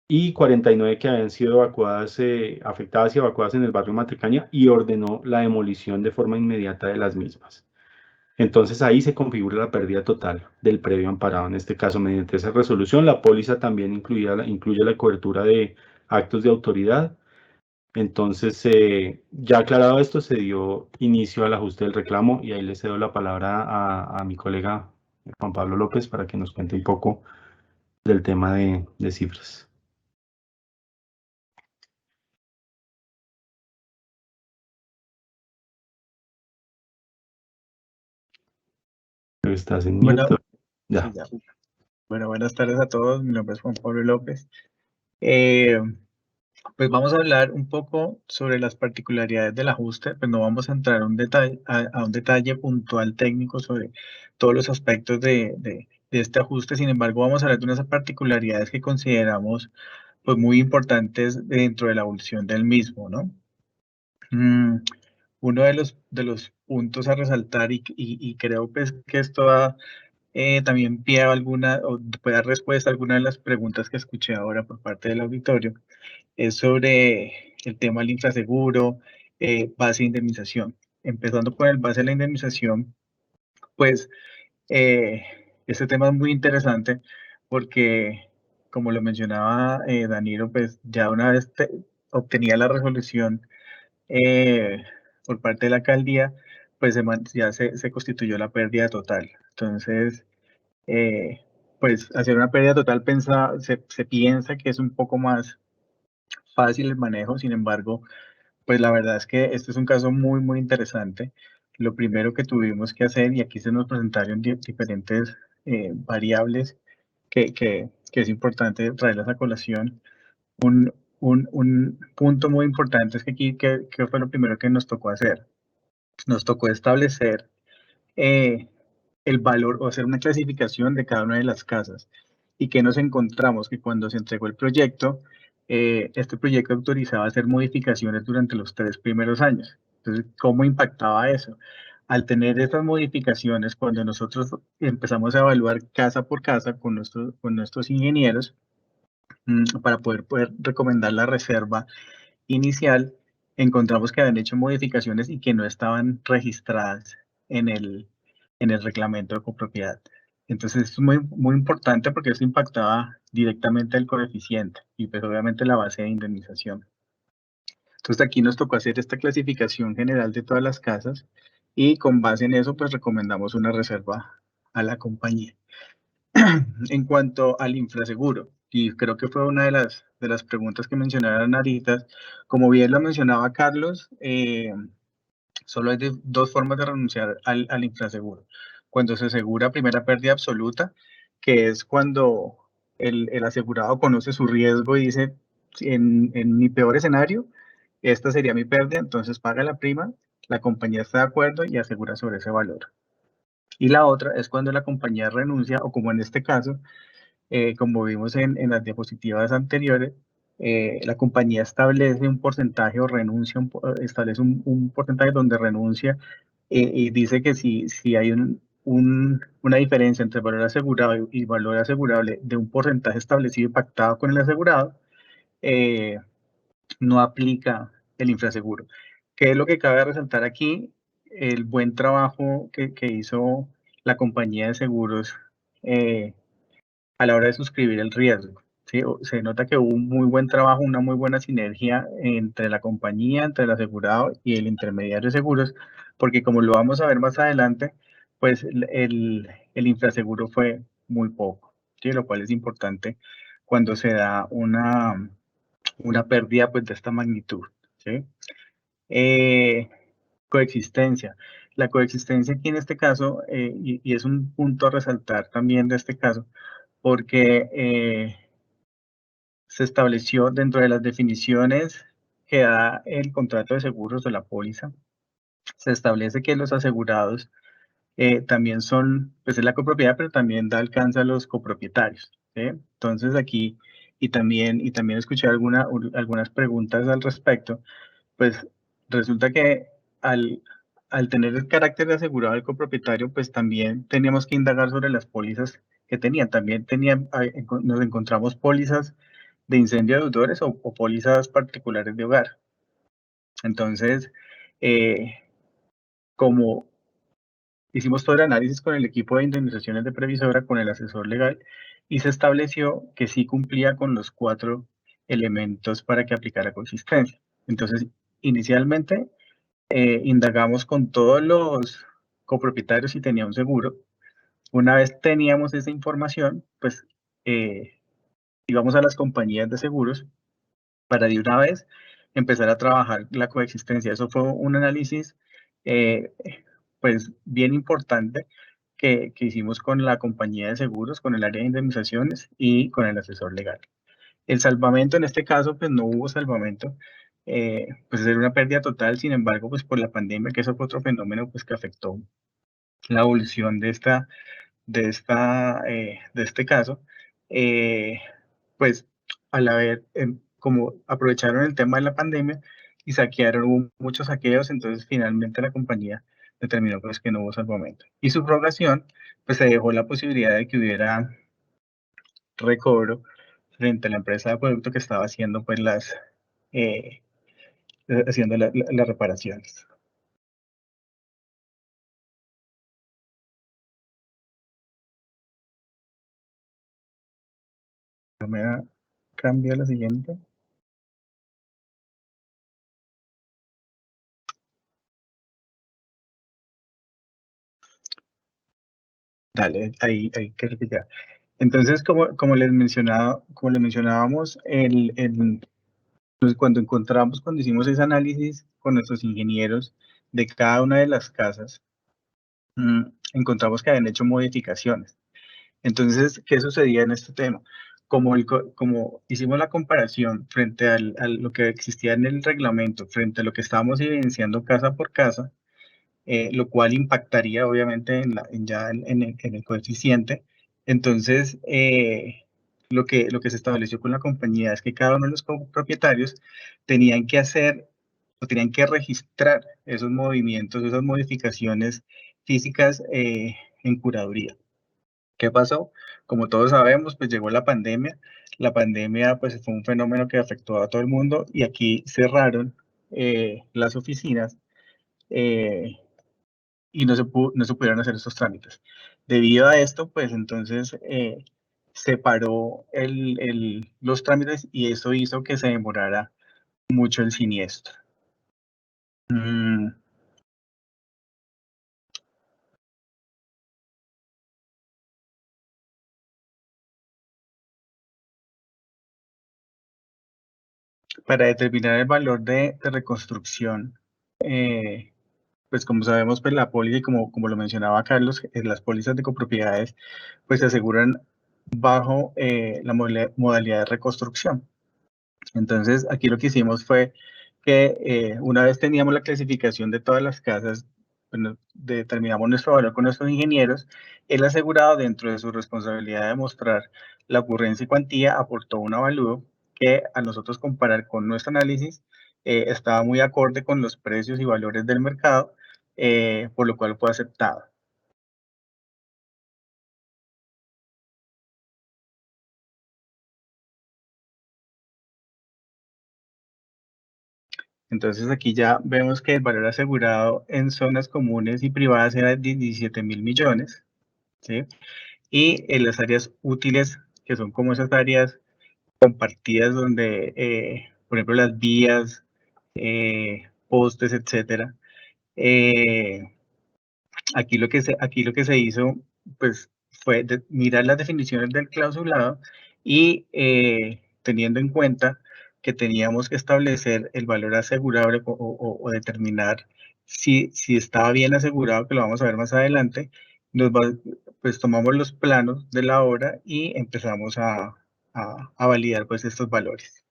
y 49 que habían sido evacuadas, afectadas y evacuadas en el barrio Matecaña, y ordenó la demolición de forma inmediata de las mismas. Entonces ahí se configura la pérdida total del predio amparado. En este caso, mediante esa resolución, la póliza también incluye la cobertura de actos de autoridad. Entonces, ya aclarado esto, se dio inicio al ajuste del reclamo y ahí le cedo la palabra a mi colega Juan Pablo López para que nos cuente un poco del tema de cifras. Estás en Bueno, mute. Ya. sí, ya. Bueno, buenas tardes a todos. Mi nombre es Juan Pablo López. Pues vamos a hablar un poco sobre las particularidades del ajuste. Pues no vamos a entrar a un detalle puntual técnico sobre todos los aspectos de este ajuste. Sin embargo, vamos a hablar de unas particularidades que consideramos pues muy importantes dentro de la evolución del mismo, ¿no? Uno de los puntos a resaltar y creo pues que esto va también pie a alguna o pueda dar respuesta a alguna de las preguntas que escuché ahora por parte del auditorio, es sobre el tema del infraseguro, base de indemnización. Empezando con el base de la indemnización, pues este tema es muy interesante porque, como lo mencionaba Danilo, pues ya una vez obtenía la resolución por parte de la alcaldía, pues ya se constituyó la pérdida total. Entonces, pues hacer una pérdida total se piensa que es un poco más fácil el manejo, sin embargo, pues la verdad es que este es un caso muy, muy interesante. Lo primero que tuvimos que hacer, y aquí se nos presentaron diferentes variables que es importante traerlas a colación. Un punto muy importante es que aquí, ¿qué fue lo primero que nos tocó hacer? Nos tocó establecer el valor o hacer una clasificación de cada una de las casas. ¿Y que nos encontramos? Que cuando se entregó el proyecto, este proyecto autorizaba hacer modificaciones durante los 3 primeros años. Entonces, ¿cómo impactaba eso? Al tener estas modificaciones, cuando nosotros empezamos a evaluar casa por casa con nuestros ingenieros, para poder recomendar la reserva inicial, encontramos que habían hecho modificaciones y que no estaban registradas en el reglamento de copropiedad. Entonces, esto es muy, muy importante porque eso impactaba directamente el coeficiente y pues obviamente la base de indemnización. Entonces, aquí nos tocó hacer esta clasificación general de todas las casas y con base en eso, pues recomendamos una reserva a la compañía. En cuanto al infraseguro, y creo que fue una de las preguntas que mencionaron ahorita, como bien lo mencionaba Carlos, solo hay dos formas de renunciar al infraseguro. Cuando se asegura primera pérdida absoluta, que es cuando el asegurado conoce su riesgo y dice, en mi peor escenario, esta sería mi pérdida, entonces paga la prima, la compañía está de acuerdo y asegura sobre ese valor. Y la otra es cuando la compañía renuncia, o como en este caso, como vimos en las diapositivas anteriores, la compañía establece un porcentaje o renuncia, establece un porcentaje donde renuncia y dice que si hay una diferencia entre valor asegurado y valor asegurable de un porcentaje establecido y pactado con el asegurado, no aplica el infraseguro. ¿Qué es lo que cabe resaltar aquí? El buen trabajo que hizo la compañía de seguros a la hora de suscribir el riesgo. ¿Sí? Se nota que hubo un muy buen trabajo, una muy buena sinergia entre la compañía, entre el asegurado y el intermediario de seguros, porque como lo vamos a ver más adelante, pues el infraseguro fue muy poco, ¿sí? Lo cual es importante cuando se da una pérdida pues, de esta magnitud. ¿Sí? Coexistencia. La coexistencia aquí en este caso, y es un punto a resaltar también de este caso, porque se estableció dentro de las definiciones que da el contrato de seguros o la póliza, se establece que los asegurados también son, pues es la copropiedad, pero también da alcance a los copropietarios. ¿Sí? Entonces aquí, y también escuché algunas preguntas al respecto, pues resulta que al tener el carácter de asegurado del copropietario, pues también teníamos que indagar sobre las pólizas que tenían. También nos encontramos pólizas de incendio de deudores o pólizas particulares de hogar. Entonces, como hicimos todo el análisis con el equipo de indemnizaciones de Previsora, con el asesor legal, y se estableció que sí cumplía con los 4 elementos para que aplicara coexistencia. Entonces, inicialmente indagamos con todos los copropietarios si tenía un seguro. Una vez teníamos esa información, pues íbamos a las compañías de seguros para de una vez empezar a trabajar la coexistencia. Eso fue un análisis pues bien importante que hicimos con la compañía de seguros, con el área de indemnizaciones y con el asesor legal. El salvamento en este caso, pues no hubo salvamento, pues era una pérdida total, sin embargo, pues por la pandemia, que eso fue otro fenómeno pues que afectó la evolución de este caso, pues al haber, como aprovecharon el tema de la pandemia y saquearon, hubo muchos saqueos, entonces finalmente la compañía determinó pues que no hubo salvamento. Y subrogación, pues se dejó la posibilidad de que hubiera recobro, frente a la empresa de acueducto que estaba haciendo pues haciendo las reparaciones. Me cambia la siguiente. Dale, ahí que replicar. Entonces, como les mencionábamos, pues, cuando hicimos ese análisis con nuestros ingenieros de cada una de las casas, encontramos que habían hecho modificaciones. Entonces, ¿qué sucedía en este tema? Como hicimos la comparación frente a lo que existía en el reglamento, frente a lo que estábamos evidenciando casa por casa, lo cual impactaría obviamente en el coeficiente. Entonces, lo que se estableció con la compañía es que cada uno de los propietarios tenían que hacer o tenían que registrar esos movimientos, esas modificaciones físicas en curaduría. ¿Qué pasó? Como todos sabemos, pues llegó la pandemia. La pandemia pues fue un fenómeno que afectó a todo el mundo y aquí cerraron las oficinas y no se pudieron hacer estos trámites. Debido a esto, pues entonces se paró los trámites y eso hizo que se demorara mucho el siniestro. Para determinar el valor de reconstrucción, pues como sabemos, pues la póliza, y como lo mencionaba Carlos, las pólizas de copropiedades, pues se aseguran bajo la modalidad de reconstrucción. Entonces, aquí lo que hicimos fue que una vez teníamos la clasificación de todas las casas, bueno, determinamos nuestro valor con nuestros ingenieros, el asegurado, dentro de su responsabilidad de mostrar la ocurrencia y cuantía, aportó un avalúo que a nosotros comparar con nuestro análisis estaba muy acorde con los precios y valores del mercado, por lo cual fue aceptado. Entonces aquí ya vemos que el valor asegurado en zonas comunes y privadas era de 17.000 millones, ¿sí? Y en las áreas útiles, que son como esas áreas compartidas donde, por ejemplo, las vías, postes, etcétera. Aquí lo que se hizo, pues, fue mirar las definiciones del clausulado y teniendo en cuenta que teníamos que establecer el valor asegurable o determinar si estaba bien asegurado, que lo vamos a ver más adelante, pues tomamos los planos de la obra y empezamos a validar pues estos valores.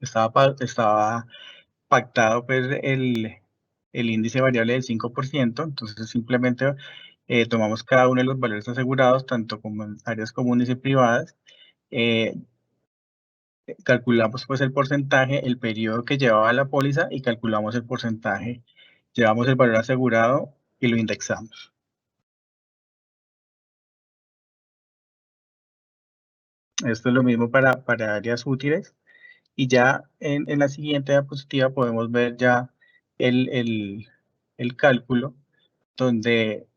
Estaba pactado pues el índice variable del 5%, entonces simplemente tomamos cada uno de los valores asegurados, tanto como en áreas comunes y privadas, calculamos pues el porcentaje, el periodo que llevaba la póliza y calculamos el porcentaje, llevamos el valor asegurado y lo indexamos. Esto es lo mismo para áreas útiles. Y ya en la siguiente diapositiva podemos ver ya el cálculo donde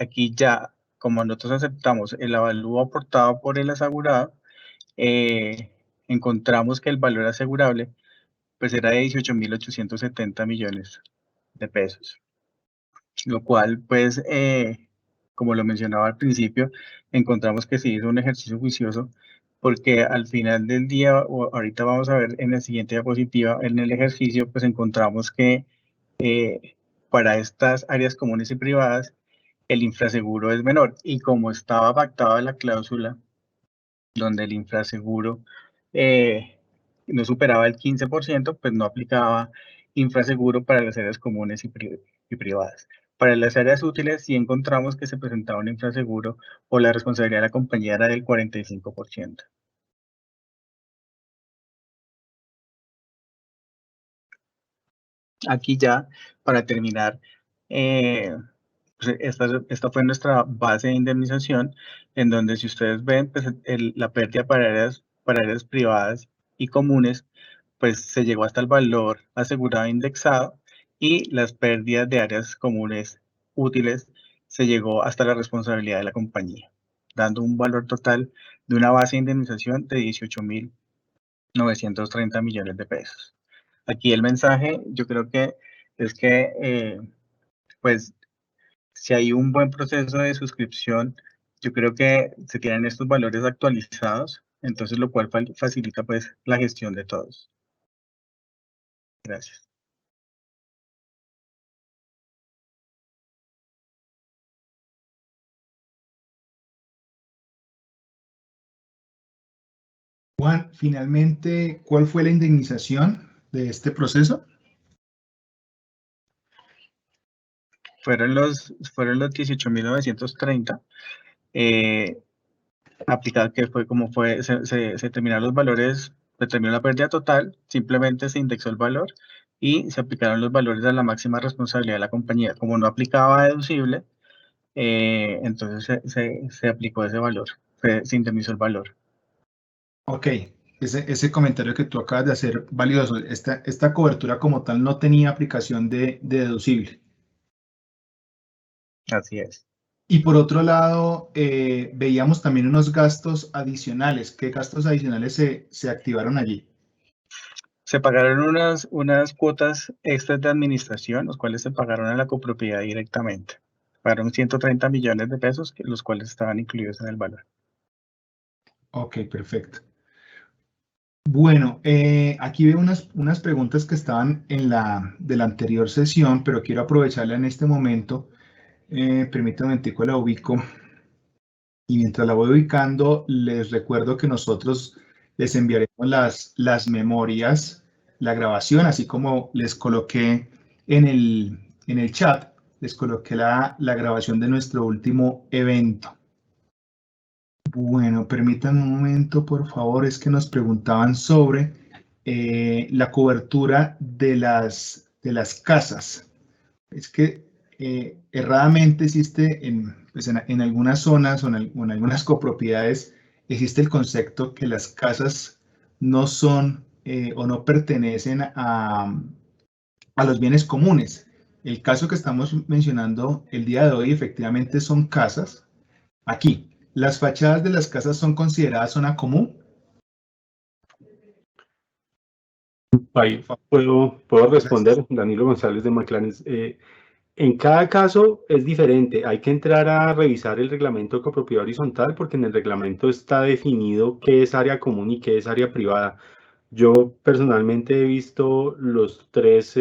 aquí ya, como nosotros aceptamos el avalúo aportado por el asegurado, encontramos que el valor asegurable pues era de 18.870 millones de pesos, lo cual pues como lo mencionaba al principio, encontramos que se hizo un ejercicio juicioso porque al final del día, o ahorita vamos a ver en la siguiente diapositiva, en el ejercicio, pues encontramos que para estas áreas comunes y privadas, el infraseguro es menor. Y como estaba pactada la cláusula, donde el infraseguro no superaba el 15%, pues no aplicaba infraseguro para las áreas comunes y privadas. Para las áreas útiles sí encontramos que se presentaba un infraseguro o la responsabilidad de la compañía era del 45%. Aquí ya, para terminar, Pues esta fue nuestra base de indemnización, en donde si ustedes ven, pues la pérdida para áreas privadas y comunes, pues se llegó hasta el valor asegurado indexado, y las pérdidas de áreas comunes útiles se llegó hasta la responsabilidad de la compañía, dando un valor total de una base de indemnización de 18.930 millones de pesos. Aquí el mensaje, yo creo que es que, pues, si hay un buen proceso de suscripción, yo creo que se tienen estos valores actualizados, entonces lo cual facilita pues la gestión de todos. Gracias. Juan, finalmente, ¿cuál fue la indemnización de este proceso? Fueron los 18.930, aplicado que fue como se terminaron los valores, se terminó la pérdida total, simplemente se indexó el valor y se aplicaron los valores a la máxima responsabilidad de la compañía. Como no aplicaba deducible, entonces se aplicó ese valor, se indemnizó el valor. Ok, ese comentario que tú acabas de hacer, valioso. Esta cobertura como tal no tenía aplicación de deducible. Así es. Y por otro lado, veíamos también unos gastos adicionales. ¿Qué gastos adicionales se activaron allí? Se pagaron unas cuotas extras de administración, los cuales se pagaron a la copropiedad directamente. Pagaron 130 millones de pesos, los cuales estaban incluidos en el valor. Ok, perfecto. Bueno, aquí veo unas preguntas que estaban de la anterior sesión, pero quiero aprovecharla en este momento. Permítanme un momentico, la ubico. Y mientras la voy ubicando, les recuerdo que nosotros les enviaremos las memorias, la grabación, así como les coloqué en el chat, les coloqué la grabación de nuestro último evento. Bueno, permítanme un momento, por favor, es que nos preguntaban sobre la cobertura de las casas. Es que erradamente existe en algunas zonas o en algunas copropiedades, existe el concepto que las casas no son o no pertenecen a los bienes comunes. El caso que estamos mencionando el día de hoy efectivamente son casas. Aquí, ¿las fachadas de las casas son consideradas zona común? Ahí puedo responder, Danilo González de Maclanes. En cada caso es diferente. Hay que entrar a revisar el reglamento de copropiedad horizontal porque en el reglamento está definido qué es área común y qué es área privada. Yo personalmente he visto los tres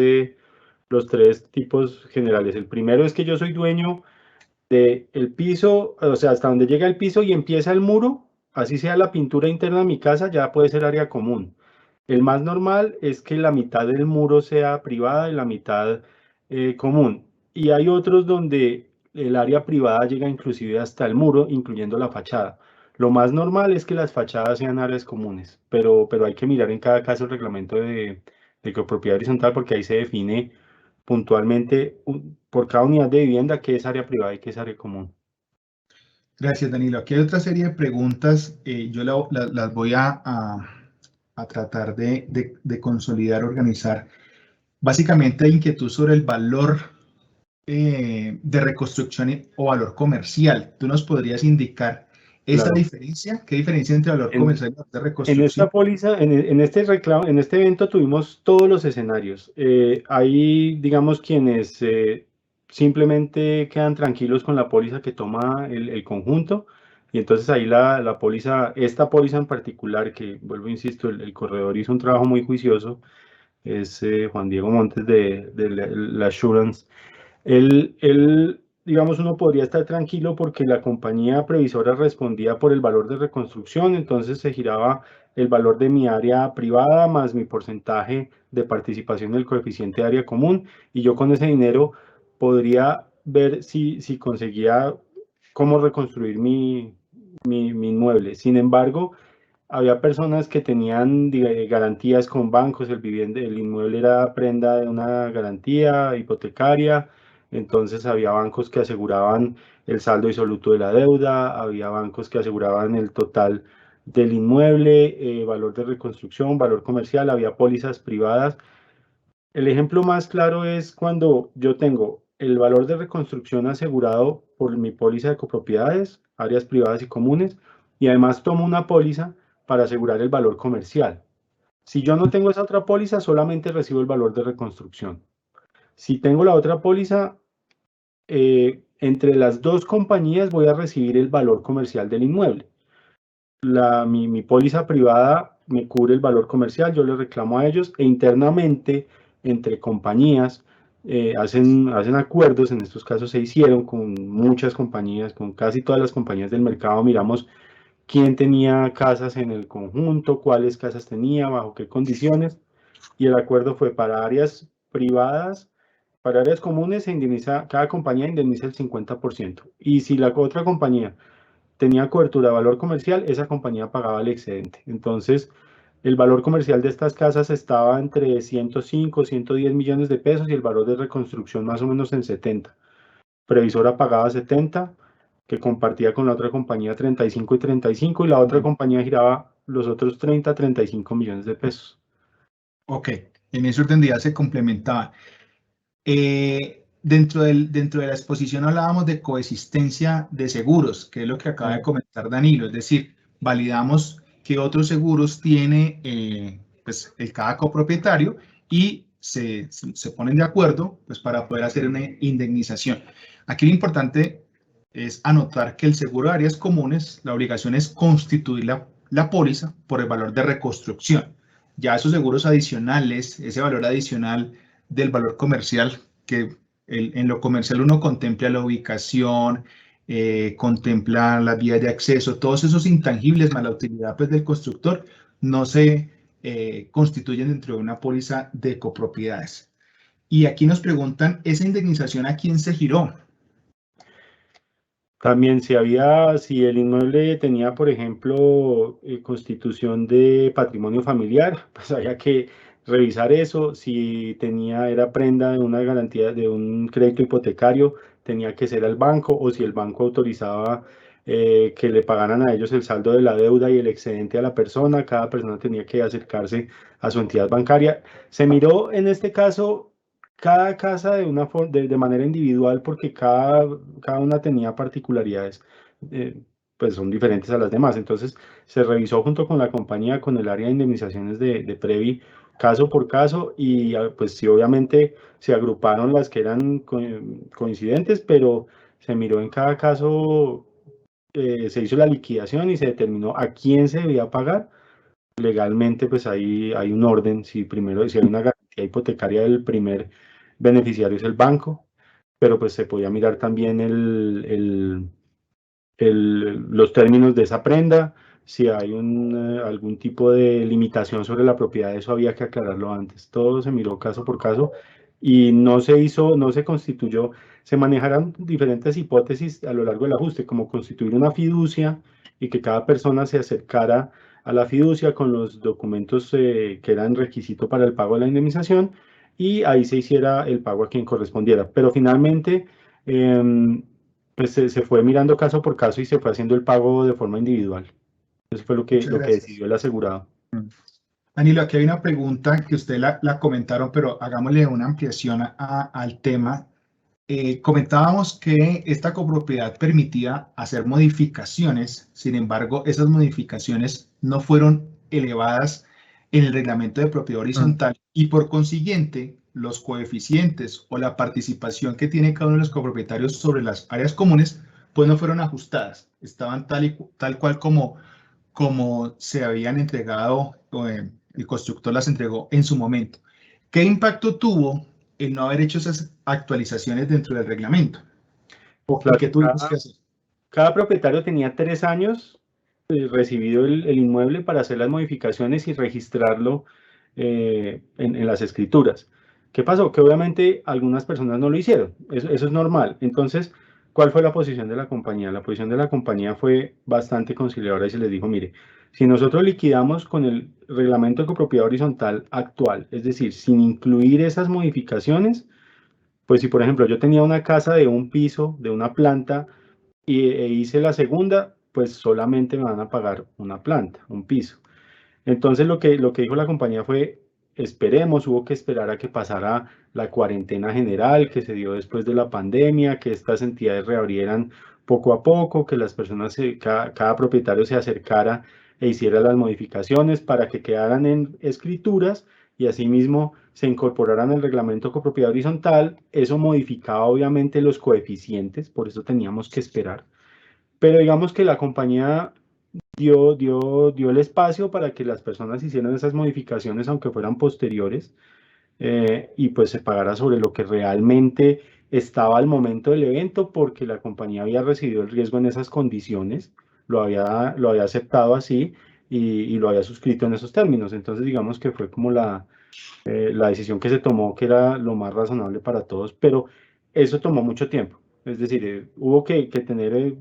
tipos generales. El primero es que yo soy dueño del piso, o sea, hasta donde llega el piso y empieza el muro, así sea la pintura interna de mi casa, ya puede ser área común. El más normal es que la mitad del muro sea privada y la mitad común. Y hay otros donde el área privada llega inclusive hasta el muro, incluyendo la fachada. Lo más normal es que las fachadas sean áreas comunes, pero hay que mirar en cada caso el reglamento de copropiedad horizontal porque ahí se define puntualmente por cada unidad de vivienda qué es área privada y qué es área común. Gracias, Danilo. Aquí hay otra serie de preguntas. Yo las voy a tratar de consolidar, organizar. Básicamente hay inquietud sobre el valor de reconstrucción o valor comercial. ¿Tú nos podrías indicar esa Claro. diferencia? ¿Qué diferencia entre valor comercial y valor de En reconstrucción? esta póliza, en este reclamo, en este evento tuvimos todos los escenarios. Hay, digamos, quienes simplemente quedan tranquilos con la póliza que toma el conjunto. Y entonces ahí la póliza, esta póliza en particular, que vuelvo, insisto, el corredor hizo un trabajo muy juicioso, es Juan Diego Montes de la Assurance. Él, digamos, uno podría estar tranquilo porque la compañía previsora respondía por el valor de reconstrucción, entonces se giraba el valor de mi área privada más mi porcentaje de participación del coeficiente de área común, y yo con ese dinero podría ver si conseguía cómo reconstruir mi inmueble. Sin embargo, había personas que tenían garantías con bancos, el inmueble era prenda de una garantía hipotecaria, Entonces había bancos que aseguraban el saldo disoluto de la deuda, había bancos que aseguraban el total del inmueble, valor de reconstrucción, valor comercial, había pólizas privadas. El ejemplo más claro es cuando yo tengo el valor de reconstrucción asegurado por mi póliza de copropiedades, áreas privadas y comunes, y además tomo una póliza para asegurar el valor comercial. Si yo no tengo esa otra póliza, solamente recibo el valor de reconstrucción. Si tengo la otra póliza, entre las dos compañías voy a recibir el valor comercial del inmueble. Mi póliza privada me cubre el valor comercial, yo le reclamo a ellos e internamente entre compañías hacen acuerdos. En estos casos se hicieron con muchas compañías, con casi todas las compañías del mercado. Miramos quién tenía casas en el conjunto, cuáles casas tenía, bajo qué condiciones, y el acuerdo fue para áreas privadas. Para áreas comunes se indemniza, cada compañía indemniza el 50%. Y si la otra compañía tenía cobertura de valor comercial, esa compañía pagaba el excedente. Entonces, el valor comercial de estas casas estaba entre 105, 110 millones de pesos y el valor de reconstrucción más o menos en 70. Previsora pagaba 70, que compartía con la otra compañía 35 y 35, y la otra compañía giraba los otros 30, 35 millones de pesos. Ok, en ese orden de ideas se complementaba. Dentro de la exposición hablábamos de coexistencia de seguros, que es lo que acaba de comentar Danilo, es decir, validamos qué otros seguros tiene pues, cada copropietario y se ponen de acuerdo pues, para poder hacer una indemnización. Aquí lo importante es anotar que el seguro de áreas comunes, la obligación es constituir la póliza por el valor de reconstrucción. Ya esos seguros adicionales, ese valor adicional del valor comercial, que en lo comercial uno contempla la ubicación, contempla las vías de acceso, todos esos intangibles más la utilidad pues, del constructor no se constituyen dentro de una póliza de copropiedades. Y aquí nos preguntan, ¿esa indemnización a quién se giró? También si el inmueble tenía, por ejemplo, constitución de patrimonio familiar, pues había que revisar eso. Si era prenda de una garantía de un crédito hipotecario, tenía que ser al banco, o si el banco autorizaba que le pagaran a ellos el saldo de la deuda y el excedente a la persona, cada persona tenía que acercarse a su entidad bancaria. Se miró en este caso cada casa de manera individual, porque cada una tenía particularidades, pues son diferentes a las demás. Entonces se revisó junto con la compañía, con el área de indemnizaciones de Previ, caso por caso, y pues sí, obviamente se agruparon las que eran coincidentes, pero se miró en cada caso, se hizo la liquidación y se determinó a quién se debía pagar. Legalmente, pues ahí hay un orden. Si hay una garantía hipotecaria, del primer beneficiario es el banco, pero pues se podía mirar también los términos de esa prenda. Si hay algún tipo de limitación sobre la propiedad, eso había que aclararlo antes. Todo se miró caso por caso y no se constituyó. Se manejarán diferentes hipótesis a lo largo del ajuste, como constituir una fiducia y que cada persona se acercara a la fiducia con los documentos que eran requisito para el pago de la indemnización, y ahí se hiciera el pago a quien correspondiera. Pero finalmente pues se fue mirando caso por caso y se fue haciendo el pago de forma individual. Eso fue lo que decidió el asegurado. Danilo, aquí hay una pregunta que usted la comentaron, pero hagámosle una ampliación al tema. Comentábamos que esta copropiedad permitía hacer modificaciones, sin embargo, esas modificaciones no fueron elevadas en el reglamento de propiedad horizontal y por consiguiente los coeficientes o la participación que tiene cada uno de los copropietarios sobre las áreas comunes pues no fueron ajustadas, estaban tal cual como se habían entregado, el constructor las entregó en su momento. ¿Qué impacto tuvo el no haber hecho esas actualizaciones dentro del reglamento? Claro, ¿Qué tuvimos que hacer? Cada propietario tenía 3 años recibido el inmueble para hacer las modificaciones y registrarlo en las escrituras. ¿Qué pasó? Que obviamente algunas personas no lo hicieron. Eso es normal. Entonces, ¿cuál fue la posición de la compañía? La posición de la compañía fue bastante conciliadora y se les dijo, mire, si nosotros liquidamos con el reglamento de copropiedad horizontal actual, es decir, sin incluir esas modificaciones, pues si por ejemplo yo tenía una casa de un piso, de una planta, e hice la segunda, pues solamente me van a pagar una planta, un piso. Entonces lo que dijo la compañía fue, esperemos, hubo que esperar a que pasara la cuarentena general que se dio después de la pandemia, que estas entidades reabrieran poco a poco, que las personas, cada propietario se acercara e hiciera las modificaciones para que quedaran en escrituras y asimismo se incorporaran al reglamento copropiedad horizontal. Eso modificaba obviamente los coeficientes, por eso teníamos que esperar. Pero digamos que la compañía dio el espacio para que las personas hicieran esas modificaciones, aunque fueran posteriores, y pues se pagara sobre lo que realmente estaba al momento del evento, porque la compañía había recibido el riesgo en esas condiciones, lo había aceptado así y lo había suscrito en esos términos. Entonces digamos que fue como la decisión que se tomó, que era lo más razonable para todos, pero eso tomó mucho tiempo. Es decir, hubo que tener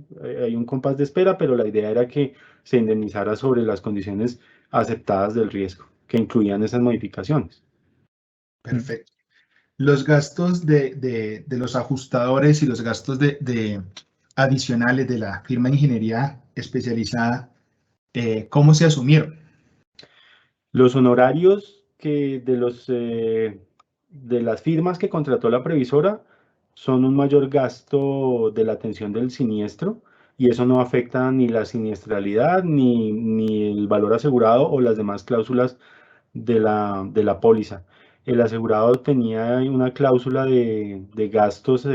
hay un compás de espera, pero la idea era que se indemnizara sobre las condiciones aceptadas del riesgo, que incluían esas modificaciones. Perfecto. Los gastos de los ajustadores y los gastos adicionales de la firma de ingeniería especializada, ¿cómo se asumieron? Los honorarios de las firmas que contrató la previsora son un mayor gasto de la atención del siniestro, y eso no afecta ni la siniestralidad, ni el valor asegurado o las demás cláusulas de la póliza. El asegurado tenía una cláusula de gastos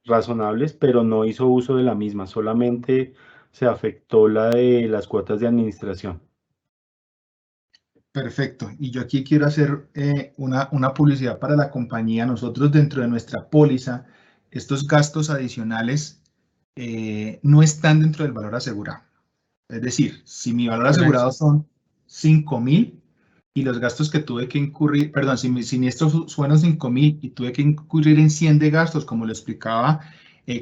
razonables, pero no hizo uso de la misma, solamente se afectó la de las cuotas de administración. Perfecto. Y yo aquí quiero hacer una publicidad para la compañía. Nosotros dentro de nuestra póliza, estos gastos adicionales no están dentro del valor asegurado. Es decir, si mi valor asegurado son 5.000 y los gastos que tuve que incurrir, perdón, si mis siniestros fueron 5.000 y tuve que incurrir en 100 de gastos, como lo explicaba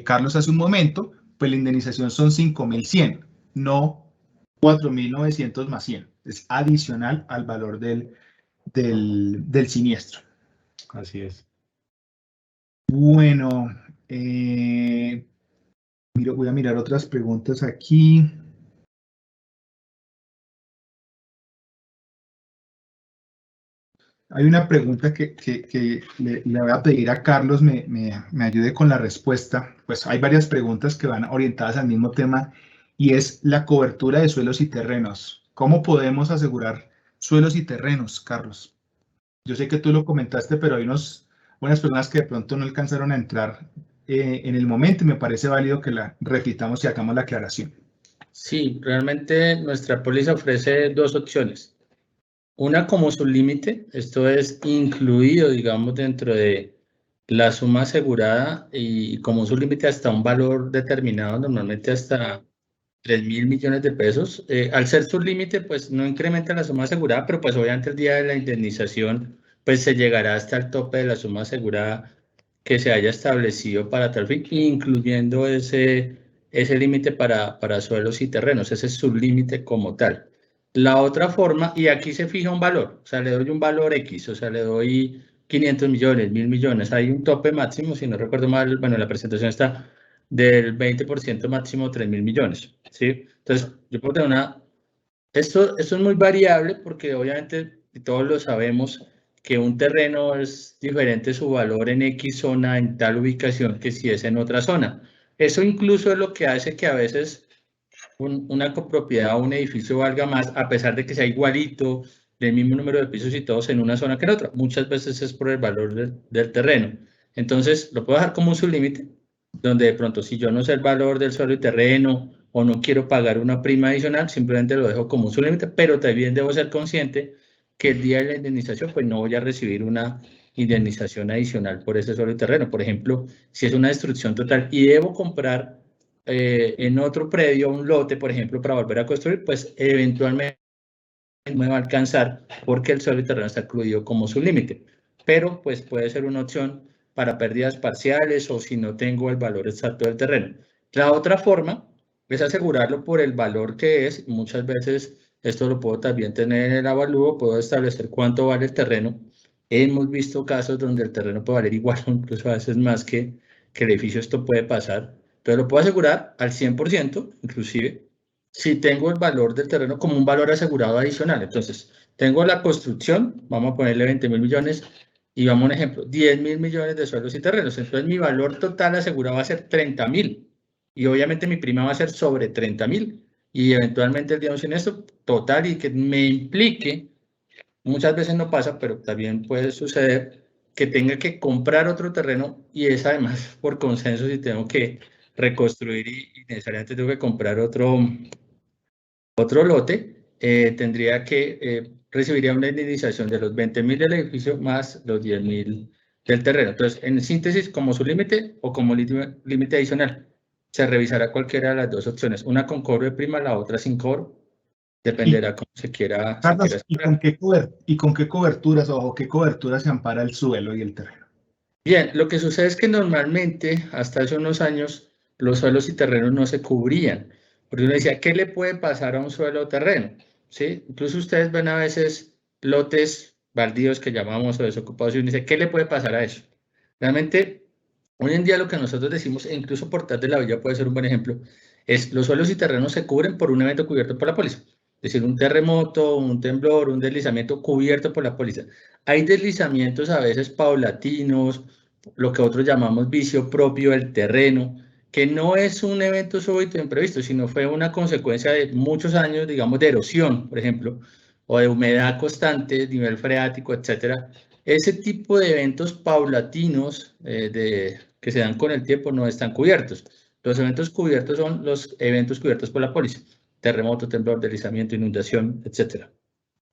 Carlos hace un momento, pues la indemnización son 5.100, no 4.900 más 100. Es adicional al valor del siniestro. Así es. Bueno, voy a mirar otras preguntas aquí. Hay una pregunta que le voy a pedir a Carlos me ayude con la respuesta. Pues hay varias preguntas que van orientadas al mismo tema y es la cobertura de suelos y terrenos. ¿Cómo podemos asegurar suelos y terrenos, Carlos? Yo sé que tú lo comentaste, pero hay unas personas que de pronto no alcanzaron a entrar en el momento y me parece válido que la repitamos y hagamos la aclaración. Sí, realmente nuestra póliza ofrece dos opciones. Una como sublímite, esto es incluido, digamos, dentro de la suma asegurada y como sublímite hasta un valor determinado, normalmente hasta 3.000 millones de pesos. Al ser sublímite, pues no incrementa la suma asegurada, pero pues obviamente el día de la indemnización, pues se llegará hasta el tope de la suma asegurada que se haya establecido para tal fin, incluyendo ese límite para suelos y terrenos, ese sublímite como tal. La otra forma, y aquí se fija un valor, o sea, le doy un valor X, o sea, le doy 500 millones, 1.000 millones, hay un tope máximo, si no recuerdo mal, bueno, la presentación está del 20% máximo 3.000 millones, ¿sí? Entonces, yo puedo tener esto es muy variable porque obviamente todos lo sabemos que un terreno es diferente su valor en X zona, en tal ubicación, que si es en otra zona. Eso incluso es lo que hace que a veces una copropiedad o un edificio valga más, a pesar de que sea igualito, del mismo número de pisos y todos en una zona que en otra. Muchas veces es por el valor del terreno. Entonces, lo puedo dejar como un sublímite, donde de pronto si yo no sé el valor del suelo y terreno o no quiero pagar una prima adicional, simplemente lo dejo como un sublímite, pero también debo ser consciente que el día de la indemnización, pues no voy a recibir una indemnización adicional por ese suelo y terreno. Por ejemplo, si es una destrucción total y debo comprar en otro predio un lote, por ejemplo, para volver a construir, pues eventualmente me va a alcanzar porque el suelo y terreno está incluido como su límite. Pero pues puede ser una opción para pérdidas parciales o si no tengo el valor exacto del terreno. La otra forma es asegurarlo por el valor que es. Muchas veces esto lo puedo también tener en el avalúo, puedo establecer cuánto vale el terreno Hemos visto casos donde el terreno puede valer igual o incluso a veces más que el edificio. Esto puede pasar. Entonces lo puedo asegurar al 100%, inclusive, si tengo el valor del terreno como un valor asegurado adicional. Entonces, tengo la construcción, vamos a ponerle 20.000 millones, y vamos a un ejemplo, 10.000 millones de suelos y terrenos. Entonces, mi valor total asegurado va a ser 30.000. Y obviamente mi prima va a ser sobre 30.000. Y eventualmente el día sin esto, total, y que me implique, muchas veces no pasa, pero también puede suceder que tenga que comprar otro terreno y es además por consenso si tengo que reconstruir y necesariamente tengo que comprar otro lote, tendría que recibiría una indemnización de los 20.000 del edificio más los 10.000 del terreno. Entonces, en síntesis, como su límite o como límite adicional, se revisará cualquiera de las dos opciones, una con cobro de prima, la otra sin cobro, dependerá cómo se quiera. Carlos, ¿y con qué coberturas o qué coberturas se ampara el suelo y el terreno? Bien, lo que sucede es que normalmente, hasta hace unos años, los suelos y terrenos no se cubrían. Porque uno decía, ¿qué le puede pasar a un suelo o terreno? ¿Sí? Incluso ustedes ven a veces lotes baldíos que llamamos o desocupados y uno dice, ¿qué le puede pasar a eso? Realmente, hoy en día lo que nosotros decimos, e incluso Portal de la Villa puede ser un buen ejemplo, es los suelos y terrenos se cubren por un evento cubierto por la póliza. Es decir, un terremoto, un temblor, un deslizamiento cubierto por la póliza. Hay deslizamientos a veces paulatinos, lo que otros llamamos vicio propio del terreno, que no es un evento súbito imprevisto, sino fue una consecuencia de muchos años, digamos, de erosión, por ejemplo, o de humedad constante, nivel freático, etcétera. Ese tipo de eventos paulatinos que se dan con el tiempo no están cubiertos. Los eventos cubiertos son los eventos cubiertos por la póliza: terremoto, temblor, deslizamiento, inundación, etcétera.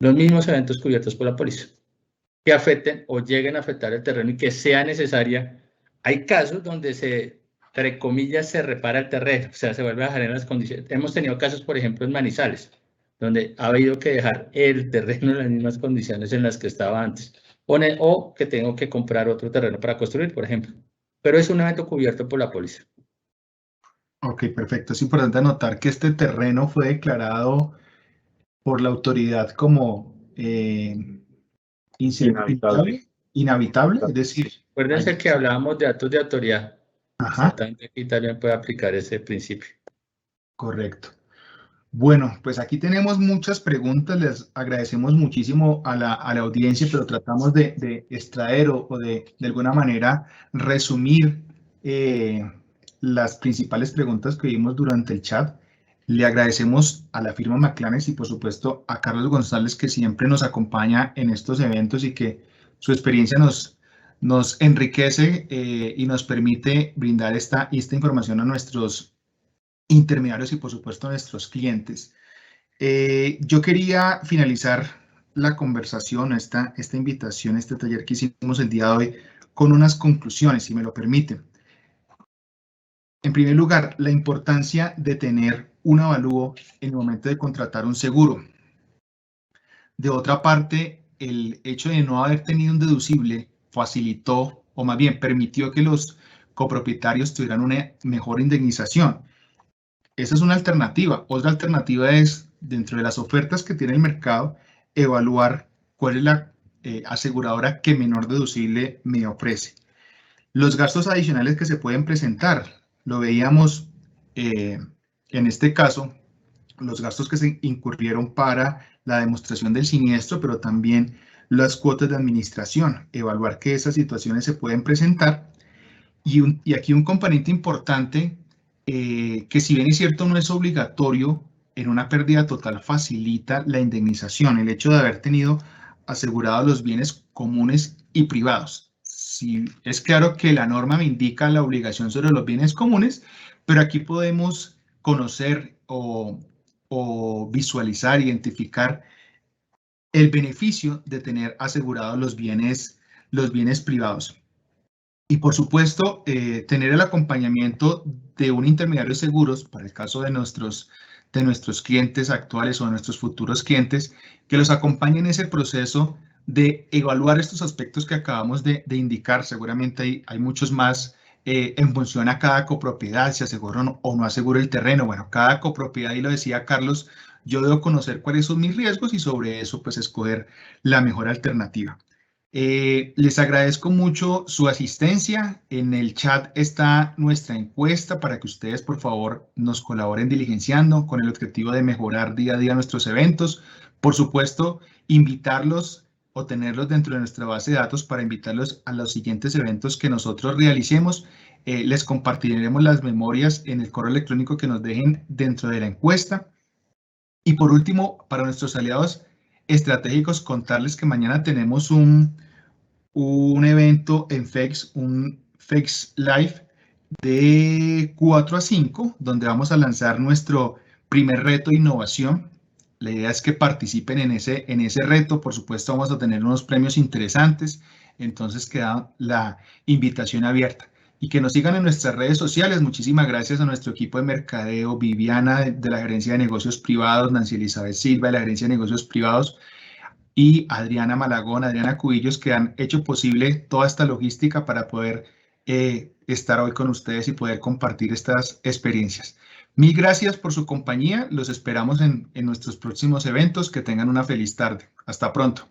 Los mismos eventos cubiertos por la póliza que afecten o lleguen a afectar el terreno y que sea necesaria. Hay casos donde entre comillas, se repara el terreno, o sea, se vuelve a dejar en las condiciones. Hemos tenido casos, por ejemplo, en Manizales, donde ha habido que dejar el terreno en las mismas condiciones en las que estaba antes, o que tengo que comprar otro terreno para construir, por ejemplo. Pero es un evento cubierto por la póliza. Ok, perfecto. Es importante anotar que este terreno fue declarado por la autoridad como inhabitable, es decir... Acuérdense que hablábamos de actos de autoridad. Ajá. Exactamente, aquí también puede aplicar ese principio. Correcto. Bueno, pues aquí tenemos muchas preguntas, les agradecemos muchísimo a la audiencia, pero tratamos de extraer o de alguna manera resumir las principales preguntas que vimos durante el chat. Le agradecemos a la firma McLanes y por supuesto a Carlos González, que siempre nos acompaña en estos eventos y que su experiencia nos enriquece y nos permite brindar esta información a nuestros intermediarios y por supuesto a nuestros clientes. Yo quería finalizar la conversación, esta invitación, este taller que hicimos el día de hoy con unas conclusiones, si me lo permiten. En primer lugar, la importancia de tener un avalúo en el momento de contratar un seguro. De otra parte, el hecho de no haber tenido un deducible facilitó, o más bien permitió que los copropietarios tuvieran una mejor indemnización. Esa es una alternativa. Otra alternativa es, dentro de las ofertas que tiene el mercado, evaluar cuál es la aseguradora que menor deducible me ofrece. Los gastos adicionales que se pueden presentar, lo veíamos en este caso, los gastos que se incurrieron para la demostración del siniestro, pero también las cuotas de administración, evaluar que esas situaciones se pueden presentar. Y aquí un componente importante, que si bien es cierto no es obligatorio, en una pérdida total facilita la indemnización, el hecho de haber tenido asegurados los bienes comunes y privados. Sí, es claro que la norma me indica la obligación sobre los bienes comunes, pero aquí podemos conocer o visualizar, identificar el beneficio de tener asegurados los bienes privados. Y por supuesto, tener el acompañamiento de un intermediario de seguros, para el caso de nuestros clientes actuales o de nuestros futuros clientes, que los acompañe en ese proceso de evaluar estos aspectos que acabamos de indicar. Seguramente hay muchos más en función a cada copropiedad, si aseguro o no aseguro el terreno. Bueno, cada copropiedad, y lo decía Carlos, yo debo conocer cuáles son mis riesgos y sobre eso pues escoger la mejor alternativa. Les agradezco mucho su asistencia. En el chat está nuestra encuesta para que ustedes, por favor, nos colaboren diligenciando con el objetivo de mejorar día a día nuestros eventos. Por supuesto, invitarlos o tenerlos dentro de nuestra base de datos para invitarlos a los siguientes eventos que nosotros realicemos. Les compartiremos las memorias en el correo electrónico que nos dejen dentro de la encuesta. Y por último, para nuestros aliados estratégicos, contarles que mañana tenemos un evento en FEX, un FEX Live de 4 a 5, donde vamos a lanzar nuestro primer reto de innovación. La idea es que participen en ese reto. Por supuesto, vamos a tener unos premios interesantes. Entonces, queda la invitación abierta. Y que nos sigan en nuestras redes sociales. Muchísimas gracias a nuestro equipo de mercadeo, Viviana de la Gerencia de Negocios Privados, Nancy Elizabeth Silva de la Gerencia de Negocios Privados y Adriana Malagón, Adriana Cubillos, que han hecho posible toda esta logística para poder estar hoy con ustedes y poder compartir estas experiencias. Mil gracias por su compañía. Los esperamos en nuestros próximos eventos. Que tengan una feliz tarde. Hasta pronto.